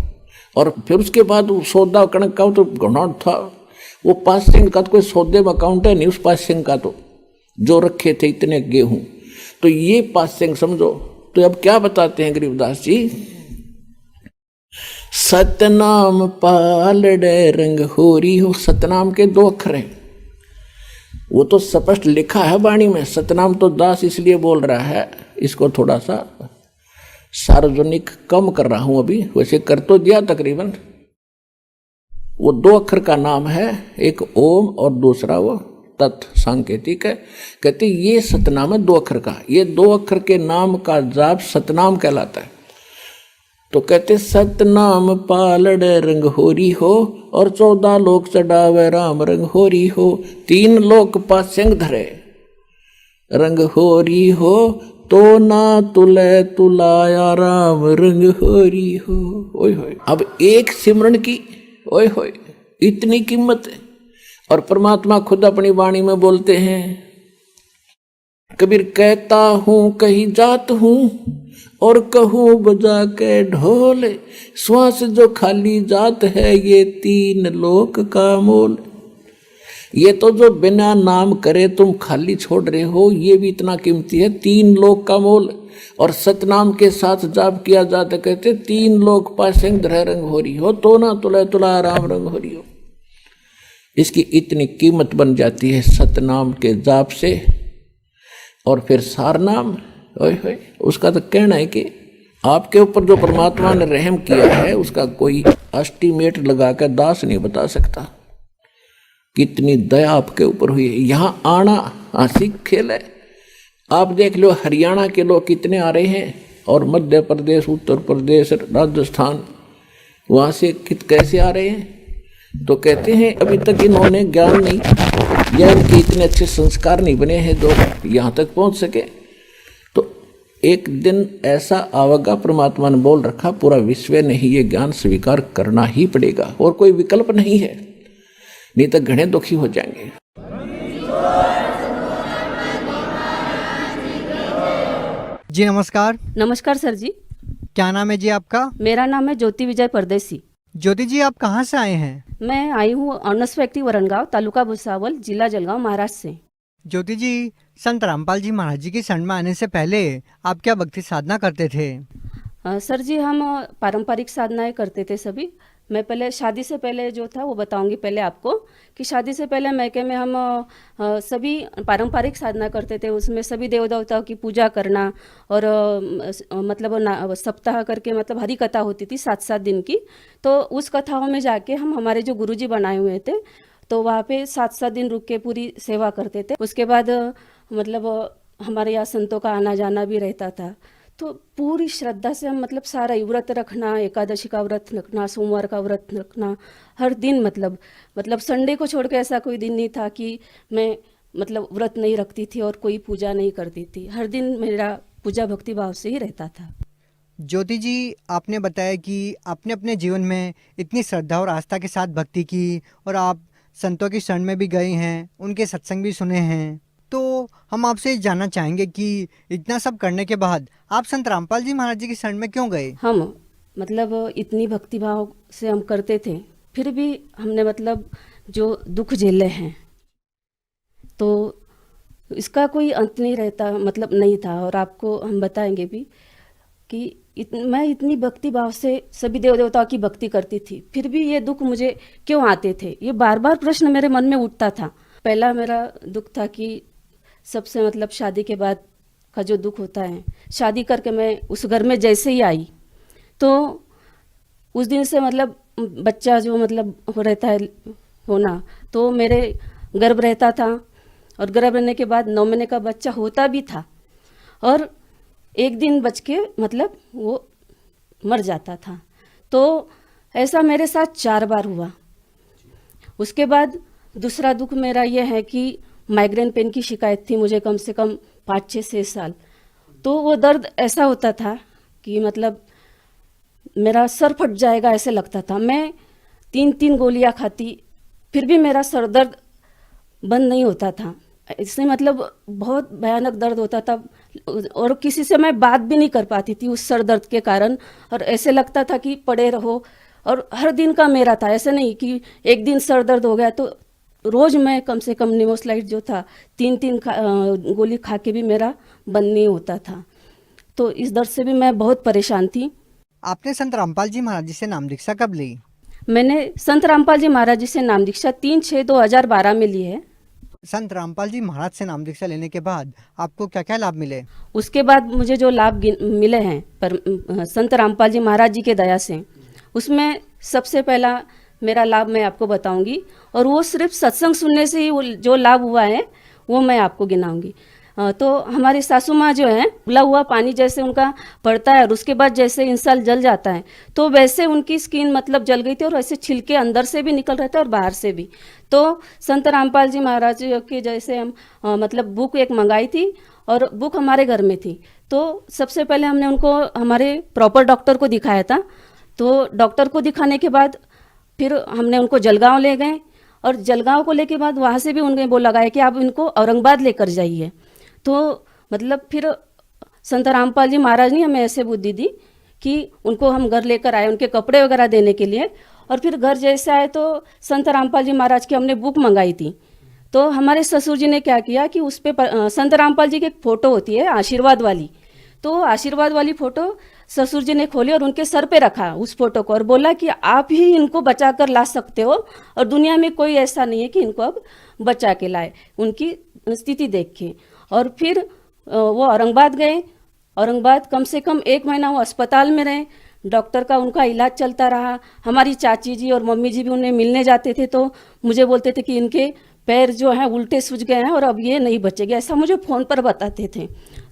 और फिर उसके बाद वो सौदा कणक का तो घना था, वो पासिंग का तो कोई सौदे में अकाउंट है नहीं उस पासिंग का, तो जो रखे थे इतने गेहूं, तो ये पासिंग समझो। तो अब क्या बताते हैं गरीबदास जी, सतनाम पालड़े रंग होरी हो। सतनाम के 2 अक्षर हैं, वो तो स्पष्ट लिखा है वाणी में। सतनाम तो दास इसलिए बोल रहा है, इसको थोड़ा सा सार्वजनिक कम कर रहा हूं अभी, वैसे कर तो दिया तकरीबन। वो 2 अक्षर का नाम है, एक ओम और दूसरा वो तत् सांकेतिक है। कहते ये सतनाम है 2 अक्षर का, ये 2 अक्षर के नाम का जाप सतनाम कहलाता है। तो कहते सतनाम पालड़े रंग होरी हो और 14 लोक चढ़ावे राम रंग होरी हो। 3 लोक पास्यंग धरे रंग होरी हो, तो ना तुले तुलाया राम रंग होरी हो। ओए होए, अब एक सिमरन की ओए होए इतनी कीमत है। और परमात्मा खुद अपनी वाणी में बोलते हैं, कबीर कहता हूं कहीं जात हूं और कहूं बजा के ढोल, श्वास जो खाली जात है ये 3 लोक का मोल। ये तो जो बिना नाम करे तुम खाली छोड़ रहे हो, ये भी इतना कीमती है, 3 लोक का मोल। और सतनाम के साथ जाप किया जाता, कहते 3 लोक पासेंग धरे रंग हो रही हो, तो ना तुला तुला राम रंग हो रही हो। इसकी इतनी कीमत बन जाती है सतनाम के जाप से। और फिर सारनाम, ओए होए, उसका तो कहना है कि आपके ऊपर जो परमात्मा ने रहम किया है उसका कोई एस्टीमेट लगा कर दास नहीं बता सकता। कितनी दया आपके ऊपर हुई है। यहाँ आना हंसी खेल है। आप देख लो हरियाणा के लोग कितने आ रहे हैं, और मध्य प्रदेश, उत्तर प्रदेश, राजस्थान, वहाँ से कैसे आ रहे हैं। तो कहते हैं अभी तक इन्होंने ज्ञान नहीं, या इनके इतने अच्छे संस्कार नहीं बने हैं जो यहाँ तक पहुँच सके। तो एक दिन ऐसा आवेगा, परमात्मा ने बोल रखा, पूरा विश्व ने ही ये ज्ञान स्वीकार करना ही पड़ेगा, और कोई विकल्प नहीं है, नहीं तो घने दुखी हो जाएंगे। जी नमस्कार। नमस्कार सर जी। क्या नाम है जी आपका? मेरा नाम है ज्योति विजय परदेसी। ज्योति जी, आप कहाँ से आए हैं? मैं आई हूँ अनस व्यक्ति वरणगांव, तालुका भुसावल, जिला जलगांव, महाराष्ट्र से। ज्योति जी, संत रामपाल जी महाराज जी की शरण में आने से पहले आप क्या भक्ति साधना करते थे? सर जी, हम पारंपरिक साधनाएं करते थे सभी। मैं पहले शादी से पहले जो था वो बताऊंगी पहले आपको, कि शादी से पहले मैके में हम सभी पारंपरिक साधना करते थे। उसमें सभी देव देवताओं की पूजा करना, और मतलब सप्ताह करके, मतलब हरी कथा होती थी 7-7 दिन की। तो उस कथाओं में जाके हम, हमारे जो गुरुजी बनाए हुए थे, तो वहाँ पे 7-7 दिन रुक के पूरी सेवा करते थे। उसके बाद मतलब हमारे यहाँ संतों का आना जाना भी रहता था। तो पूरी श्रद्धा से हम मतलब सारा ही व्रत रखना, एकादशी का व्रत रखना, सोमवार का व्रत रखना, हर दिन मतलब संडे को छोड़ के ऐसा कोई दिन नहीं था कि मैं मतलब व्रत नहीं रखती थी और कोई पूजा नहीं करती थी। हर दिन मेरा पूजा भक्ति भाव से ही रहता था। ज्योति जी, आपने बताया कि आपने अपने जीवन में इतनी श्रद्धा और आस्था के साथ भक्ति की, और आप संतों की शरण में भी गए हैं, उनके सत्संग भी सुने हैं। तो हम आपसे जानना चाहेंगे कि इतना सब करने के बाद आप संत रामपाल जी महाराज जी की शरण में क्यों गए? हम मतलब इतनी भक्ति भाव से हम करते थे, फिर भी हमने मतलब जो दुख झेले हैं, तो इसका कोई अंत नहीं रहता, मतलब नहीं था। और आपको हम बताएंगे भी कि मैं इतनी भक्ति भाव से सभी देव देवताओं की भक्ति करती थी, फिर भी ये दुख मुझे क्यों आते थे, ये बार बार प्रश्न मेरे मन में उठता था। पहला मेरा दुख था कि सबसे मतलब शादी के बाद का जो दुख होता है, शादी करके मैं उस घर में जैसे ही आई, तो उस दिन से मतलब बच्चा जो मतलब हो रहता है होना, तो मेरे गर्भ रहता था, और गर्भ रहने के बाद 9 महीने का बच्चा होता भी था, और एक दिन बच के मतलब वो मर जाता था। तो ऐसा मेरे साथ 4 बार हुआ। उसके बाद दूसरा दुख मेरा ये है कि माइग्रेन पेन की शिकायत थी मुझे कम से कम 5-6 साल। तो वो दर्द ऐसा होता था कि मतलब मेरा सर फट जाएगा ऐसे लगता था। मैं 3-3 गोलियां खाती, फिर भी मेरा सर दर्द बंद नहीं होता था। इससे मतलब बहुत भयानक दर्द होता था, और किसी से मैं बात भी नहीं कर पाती थी उस सर दर्द के कारण। और ऐसे लगता था कि पड़े रहो, और हर दिन का मेरा था, ऐसे नहीं कि एक दिन सर दर्द हो गया। तो रोज़ मैं कम से कम निमोस्लाइड जो था 3-3 गोली खा के भी मेरा बंद नहीं होता था। तो इस दर्द से भी मैं बहुत परेशान थी। आपने संत रामपाल जी महाराज जी से नाम दीक्षा कब ली? मैंने संत रामपाल जी महाराज जी से नाम दीक्षा 3/6/2012 में ली है। संत रामपाल जी महाराज से नाम दीक्षा लेने के बाद आपको क्या क्या लाभ मिले? उसके बाद मुझे जो लाभ मिले हैं पर संत रामपाल जी महाराज जी के दया से, उसमें सबसे पहला मेरा लाभ मैं आपको बताऊंगी, और वो सिर्फ सत्संग सुनने से ही जो लाभ हुआ है वो मैं आपको गिनाऊंगी। तो हमारी सासू माँ जो है, उबला हुआ पानी जैसे उनका पड़ता है और उसके बाद जैसे इंसान जल जाता है, तो वैसे उनकी स्किन मतलब जल गई थी, और ऐसे छिलके अंदर से भी निकल रहे थे और बाहर से भी। तो संत रामपाल जी महाराज के जैसे हम मतलब बुक एक मंगाई थी, और बुक हमारे घर में थी। तो सबसे पहले हमने उनको हमारे प्रॉपर डॉक्टर को दिखाया था। तो डॉक्टर को दिखाने के बाद फिर हमने उनको जलगांव ले गए, और जलगांव को लेके बाद वहाँ से भी उन्होंने बोला गया कि आप इनको औरंगाबाद लेकर जाइए। तो मतलब फिर संत रामपाल जी महाराज ने हमें ऐसे बुद्धि दी कि उनको हम घर लेकर आए, उनके कपड़े वगैरह देने के लिए। और फिर घर जैसे आए तो संत रामपाल जी महाराज की हमने बुक मंगाई थी। तो हमारे ससुर जी ने क्या किया कि उस पर संत रामपाल जी की एक फ़ोटो होती है आशीर्वाद वाली, तो आशीर्वाद वाली फ़ोटो ससुर जी ने खोली और उनके सर पे रखा उस फोटो को, और बोला कि आप ही इनको बचा कर ला सकते हो, और दुनिया में कोई ऐसा नहीं है कि इनको अब बचा के लाए, उनकी स्थिति देख के। और फिर वो औरंगाबाद गए। औरंगाबाद कम से कम 1 महीना वो अस्पताल में रहे। डॉक्टर का उनका इलाज चलता रहा। हमारी चाची जी और मम्मी जी भी उन्हें मिलने जाते थे तो मुझे बोलते थे कि इनके पैर जो हैं उल्टे सूज गए हैं और अब ये नहीं बचेंगे, ऐसा मुझे फ़ोन पर बताते थे।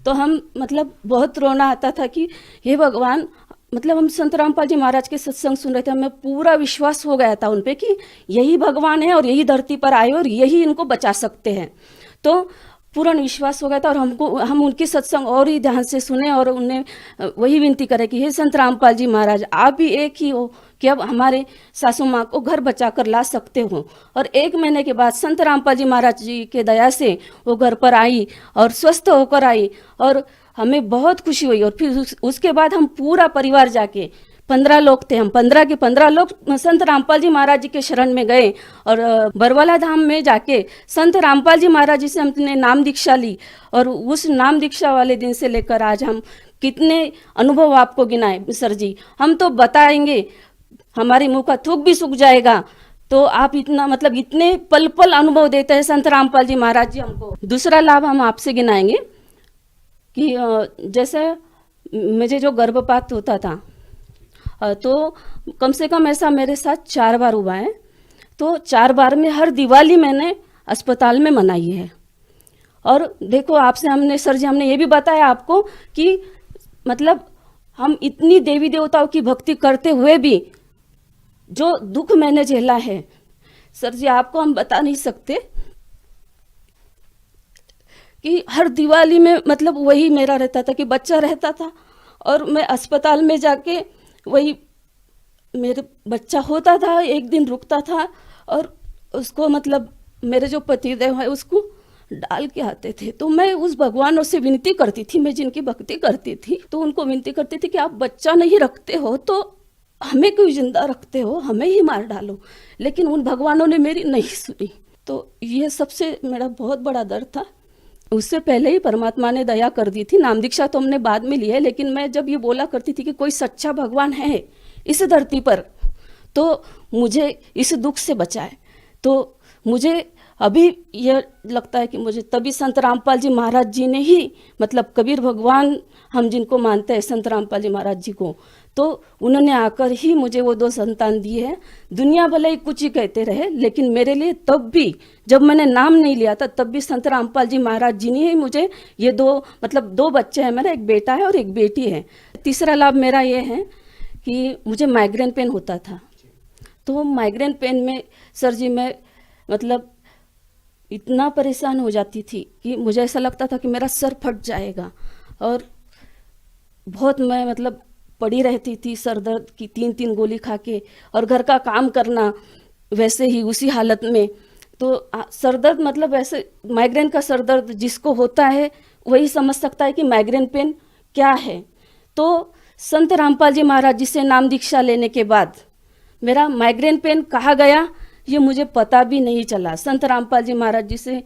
तो हम मतलब बहुत रोना आता था कि हे भगवान, मतलब हम संत रामपाल जी महाराज के सत्संग सुन रहे थे, हमें पूरा विश्वास हो गया था उन पे कि यही भगवान है और यही धरती पर आए और यही इनको बचा सकते हैं। तो पूर्ण विश्वास हो गया था और हम उनके सत्संग और ही ध्यान से सुने और उन्हें वही विनती करें कि हे संत रामपाल जी महाराज, आप भी एक ही हो कि अब हमारे सासू माँ को घर बचा कर ला सकते हो। और 1 महीने के बाद संत रामपाल जी महाराज जी के दया से वो घर पर आई और स्वस्थ होकर आई और हमें बहुत खुशी हुई। और फिर उसके बाद हम पूरा परिवार जाके 15 लोग थे, हम 15 के 15 लोग संत रामपाल जी महाराज जी के शरण में गए और बरवाला धाम में जाके संत रामपाल जी महाराज जी से हमने नाम दीक्षा ली। और उस नाम दीक्षा वाले दिन से लेकर आज हम कितने अनुभव आपको गिनाए सर जी, हम तो बताएंगे, हमारे मुंह का थूक भी सूख जाएगा। तो आप इतना मतलब इतने पल पल अनुभव देते हैं संत रामपाल जी महाराज जी हमको। दूसरा लाभ हम आपसे गिनाएंगे कि जैसे मुझे जो गर्भपात होता था तो कम से कम ऐसा मेरे साथ 4 बार हुआ है। तो 4 बार में हर दिवाली मैंने अस्पताल में मनाई है। और देखो आपसे हमने सर जी हमने ये भी बताया आपको कि मतलब हम इतनी देवी देवताओं की भक्ति करते हुए भी जो दुख मैंने झेला है सर जी आपको हम बता नहीं सकते कि हर दिवाली में मतलब वही मेरा रहता था कि बच्चा रहता था और मैं अस्पताल में जाके वही मेरे बच्चा होता था, एक दिन रुकता था और उसको मतलब मेरे जो पतिदेव है उसको डाल के आते थे। तो मैं उस भगवानों से विनती करती थी, मैं जिनकी भक्ति करती थी तो उनको विनती करती थी कि आप बच्चा नहीं रखते हो तो हमें क्यों जिंदा रखते हो, हमें ही मार डालो। लेकिन उन भगवानों ने मेरी नहीं सुनी। तो ये सबसे मेरा बहुत बड़ा दर्द था। उससे पहले ही परमात्मा ने दया कर दी थी। नाम दीक्षा तो हमने बाद में ली है, लेकिन मैं जब ये बोला करती थी कि कोई सच्चा भगवान है इस धरती पर तो मुझे इस दुख से बचाए, तो मुझे अभी यह लगता है कि मुझे तभी संत रामपाल जी महाराज जी ने ही मतलब कबीर भगवान हम जिनको मानते हैं संत रामपाल जी महाराज जी को, तो उन्होंने आकर ही मुझे वो 2 संतान दिए हैं। दुनिया भले ही कुछ ही कहते रहे, लेकिन मेरे लिए तब भी जब मैंने नाम नहीं लिया था तब भी संत रामपाल जी महाराज जी ने ही मुझे ये 2 बच्चे हैं, मेरा एक बेटा है और एक बेटी है। तीसरा लाभ मेरा ये है कि मुझे माइग्रेन पेन होता था। तो माइग्रेन पेन में सर जी मैं मतलब इतना परेशान हो जाती थी कि मुझे ऐसा लगता था कि मेरा सर फट जाएगा और बहुत मैं मतलब पड़ी रहती थी सर दर्द की 3-3 गोली खा के और घर का काम करना वैसे ही उसी हालत में। तो सर दर्द मतलब ऐसे माइग्रेन का सर दर्द जिसको होता है वही समझ सकता है कि माइग्रेन पेन क्या है। तो संत रामपाल जी महाराज जी से नाम दीक्षा लेने के बाद मेरा माइग्रेन पेन कहाँ गया ये मुझे पता भी नहीं चला। संत रामपाल जी महाराज जी से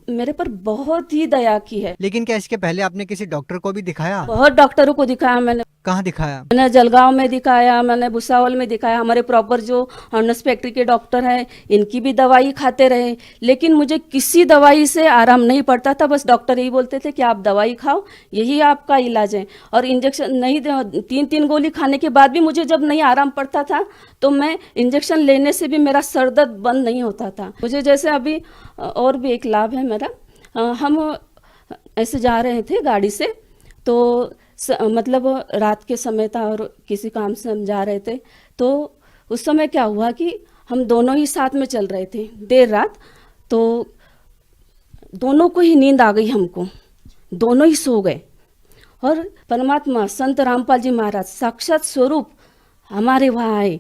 मेरे पर बहुत ही दया की है। लेकिन क्या इसके पहले आपने किसी डॉक्टर को भी दिखाया? बहुत डॉक्टरों को दिखाया मैंने। कहाँ दिखाया? मैंने जलगांव में दिखाया, मैंने भुसावल में दिखाया, हमारे प्रॉपर जो हॉर्नस फैक्ट्री के डॉक्टर हैं इनकी भी दवाई खाते रहे, लेकिन मुझे किसी दवाई से आराम नहीं पड़ता था। बस डॉक्टर यही बोलते थे कि आप दवाई खाओ, यही आपका इलाज है। और इंजेक्शन नहीं, 3-3 गोली खाने के बाद भी मुझे जब नहीं आराम पड़ता था तो मैं इंजेक्शन लेने से भी मेरा सर दर्द बंद नहीं होता था। मुझे जैसे अभी और भी एक लाभ है मेरा, हम ऐसे जा रहे थे गाड़ी से तो मतलब रात के समय था और किसी काम से हम जा रहे थे। तो उस समय क्या हुआ कि हम दोनों ही साथ में चल रहे थे देर रात, तो दोनों को ही नींद आ गई, हमको दोनों ही सो गए। और परमात्मा संत रामपाल जी महाराज साक्षात स्वरूप हमारे वहाँ आए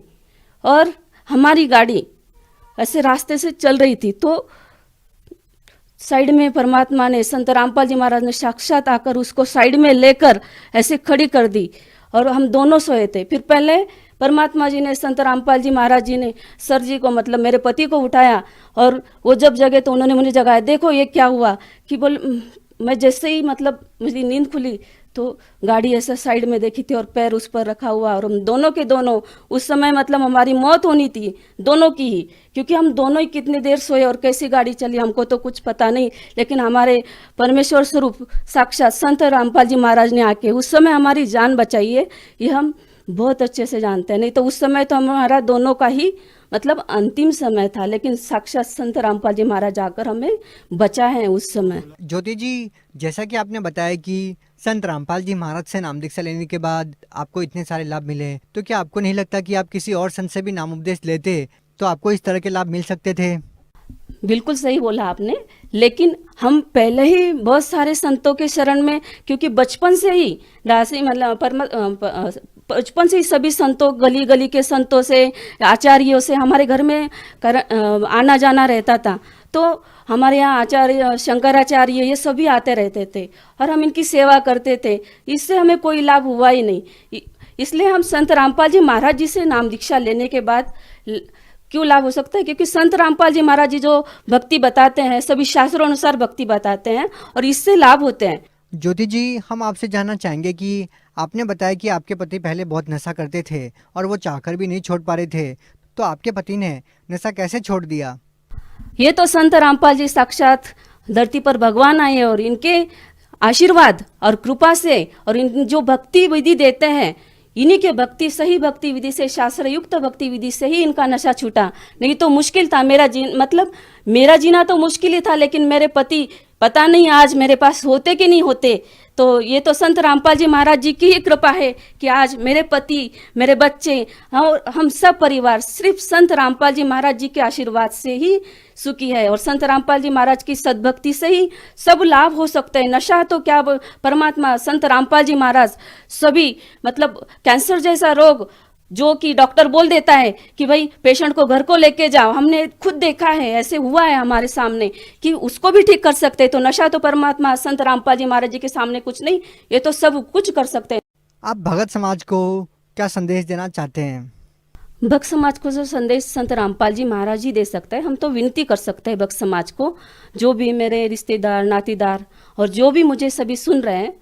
और हमारी गाड़ी ऐसे रास्ते से चल रही थी तो साइड में परमात्मा ने, संत रामपाल जी महाराज ने साक्षात आकर उसको साइड में लेकर ऐसे खड़ी कर दी और हम दोनों सोए थे। फिर पहले परमात्मा जी ने, संत रामपाल जी महाराज जी ने सर जी को मतलब मेरे पति को उठाया और वो जब जगे तो उन्होंने मुझे जगाया। देखो ये क्या हुआ कि मैं जैसे ही मतलब मुझे नींद खुली तो गाड़ी ऐसा साइड में देखी थी और पैर उस पर रखा हुआ और हम दोनों के दोनों उस समय मतलब हमारी मौत होनी थी दोनों की ही, क्योंकि हम दोनों ही कितनी देर सोए और कैसी गाड़ी चली हमको तो कुछ पता नहीं। लेकिन हमारे परमेश्वर स्वरूप साक्षात संत रामपाल जी महाराज ने आके उस समय हमारी जान बचाई है, ये हम बहुत अच्छे से जानते हैं। नहीं तो उस समय तो हमारा दोनों का ही मतलब अंतिम समय था, लेकिन साक्षात संत रामपाल जी महाराज आकर हमें बचा है उस समय। ज्योति जी, जैसा कि आपने बताया कि संत रामपाल जी महाराज से नाम दीक्षा लेने के बाद आपको इतने सारे लाभ मिले, तो क्या आपको नहीं लगता कि आप किसी और संत से भी नाम उपदेश लेते तो आपको इस तरह के लाभ मिल सकते थे? बिल्कुल सही बोला आपने, लेकिन हम पहले ही बहुत सारे संतों के शरण में, क्योंकि बचपन से ही दासी मतलब बचपन से ही सभी संतों, गली गली के संतों से, आचार्यों से हमारे घर में आना जाना रहता था। तो हमारे यहाँ आचार्य, शंकराचार्य, ये सभी आते रहते थे और हम इनकी सेवा करते थे। इससे हमें कोई लाभ हुआ ही नहीं। इसलिए हम संत रामपाल जी महाराज जी से नाम दीक्षा लेने के बाद क्यों लाभ हो सकता है, क्योंकि संत रामपाल जी महाराज जी जो भक्ति बताते हैं, सभी शास्त्रों अनुसार भक्ति बताते हैं और इससे लाभ होते हैं। ज्योति जी, हम आपसे जानना चाहेंगे कि आपने बताया कि आपके पति पहले बहुत नशा करते थे और वो चाहकर भी नहीं छोड़ पा रहे थे, तो आपके पति ने नशा कैसे छोड़ दिया? ये तो संत रामपाल जी साक्षात धरती पर भगवान आए और इनके आशीर्वाद और कृपा से और इन जो भक्ति विधि देते हैं, इन्हीं के भक्ति, सही भक्ति विधि से, शास्त्र युक्त भक्ति विधि से ही इनका नशा छूटा। नहीं तो मुश्किल था मेरा जीना तो मुश्किल ही था, लेकिन मेरे पति पता नहीं आज मेरे पास होते कि नहीं होते। तो ये तो संत रामपाल जी महाराज जी की ही कृपा है कि आज मेरे पति, मेरे बच्चे और हम सब परिवार सिर्फ संत रामपाल जी महाराज जी के आशीर्वाद से ही सुखी है। और संत रामपाल जी महाराज की सद्भक्ति से ही सब लाभ हो सकते हैं। नशा तो क्या, परमात्मा संत रामपाल जी महाराज सभी मतलब कैंसर जैसा रोग जो कि डॉक्टर बोल देता है कि भाई पेशेंट को घर को लेके जाओ, हमने खुद देखा है, ऐसे हुआ है हमारे सामने कि उसको भी ठीक कर सकते हैं। तो नशा तो परमात्मा संत रामपाल जी महाराज जी के सामने कुछ नहीं, ये तो सब कुछ कर सकते हैं। आप भगत समाज को क्या संदेश देना चाहते हैं? भक्त समाज को जो संदेश संत रामपाल जी महाराज जी दे सकते हैं, हम तो विनती कर सकते हैं भक्त समाज को, जो भी मेरे रिश्तेदार, नातीदार और जो भी मुझे सभी सुन रहे हैं,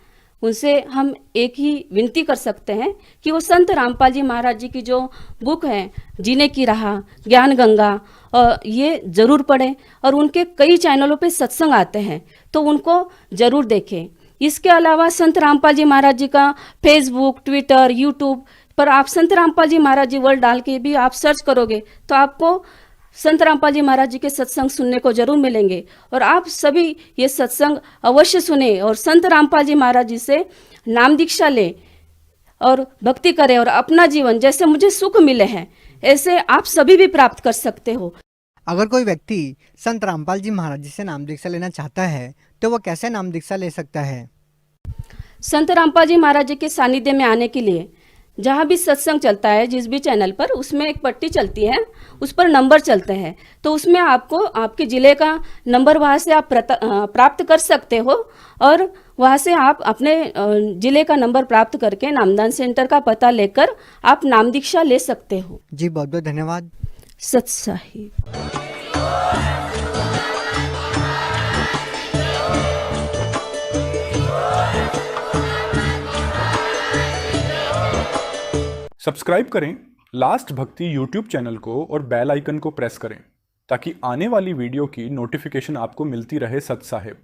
उनसे हम एक ही विनती कर सकते हैं कि वो संत रामपाल जी महाराज जी की जो बुक है जीने की राह, ज्ञान गंगा, और ये जरूर पढ़ें। और उनके कई चैनलों पे सत्संग आते हैं, तो उनको जरूर देखें। इसके अलावा संत रामपाल जी महाराज जी का फेसबुक, ट्विटर, यूट्यूब पर आप संत रामपाल जी महाराज जी वर्ड डाल के भी आप सर्च करोगे तो आपको संत रामपाल जी महाराज जी के सत्संग सुनने को जरूर मिलेंगे। और आप सभी ये सत्संग अवश्य सुने और संत रामपाल जी महाराज जी से नाम दीक्षा ले और भक्ति करें और अपना जीवन जैसे मुझे सुख मिले हैं ऐसे आप सभी भी प्राप्त कर सकते हो। अगर कोई व्यक्ति संत रामपाल जी महाराज जी से नाम दीक्षा लेना चाहता है तो वो कैसे नाम दीक्षा ले सकता है? संत रामपाल जी महाराज जी के सानिध्य में आने के लिए जहाँ भी सत्संग चलता है, जिस भी चैनल पर, उसमें एक पट्टी चलती है, उस पर नंबर चलते हैं, तो उसमें आपको आपके ज़िले का नंबर वहाँ से आप प्राप्त कर सकते हो और वहाँ से आप अपने ज़िले का नंबर प्राप्त करके नामदान सेंटर का पता लेकर आप नाम दीक्षा ले सकते हो। जी, बहुत बहुत धन्यवाद। सत साहिब। सब्सक्राइब करें लास्ट भक्ति यूट्यूब चैनल को और बेल आइकन को प्रेस करें ताकि आने वाली वीडियो की नोटिफिकेशन आपको मिलती रहे। सत साहिब।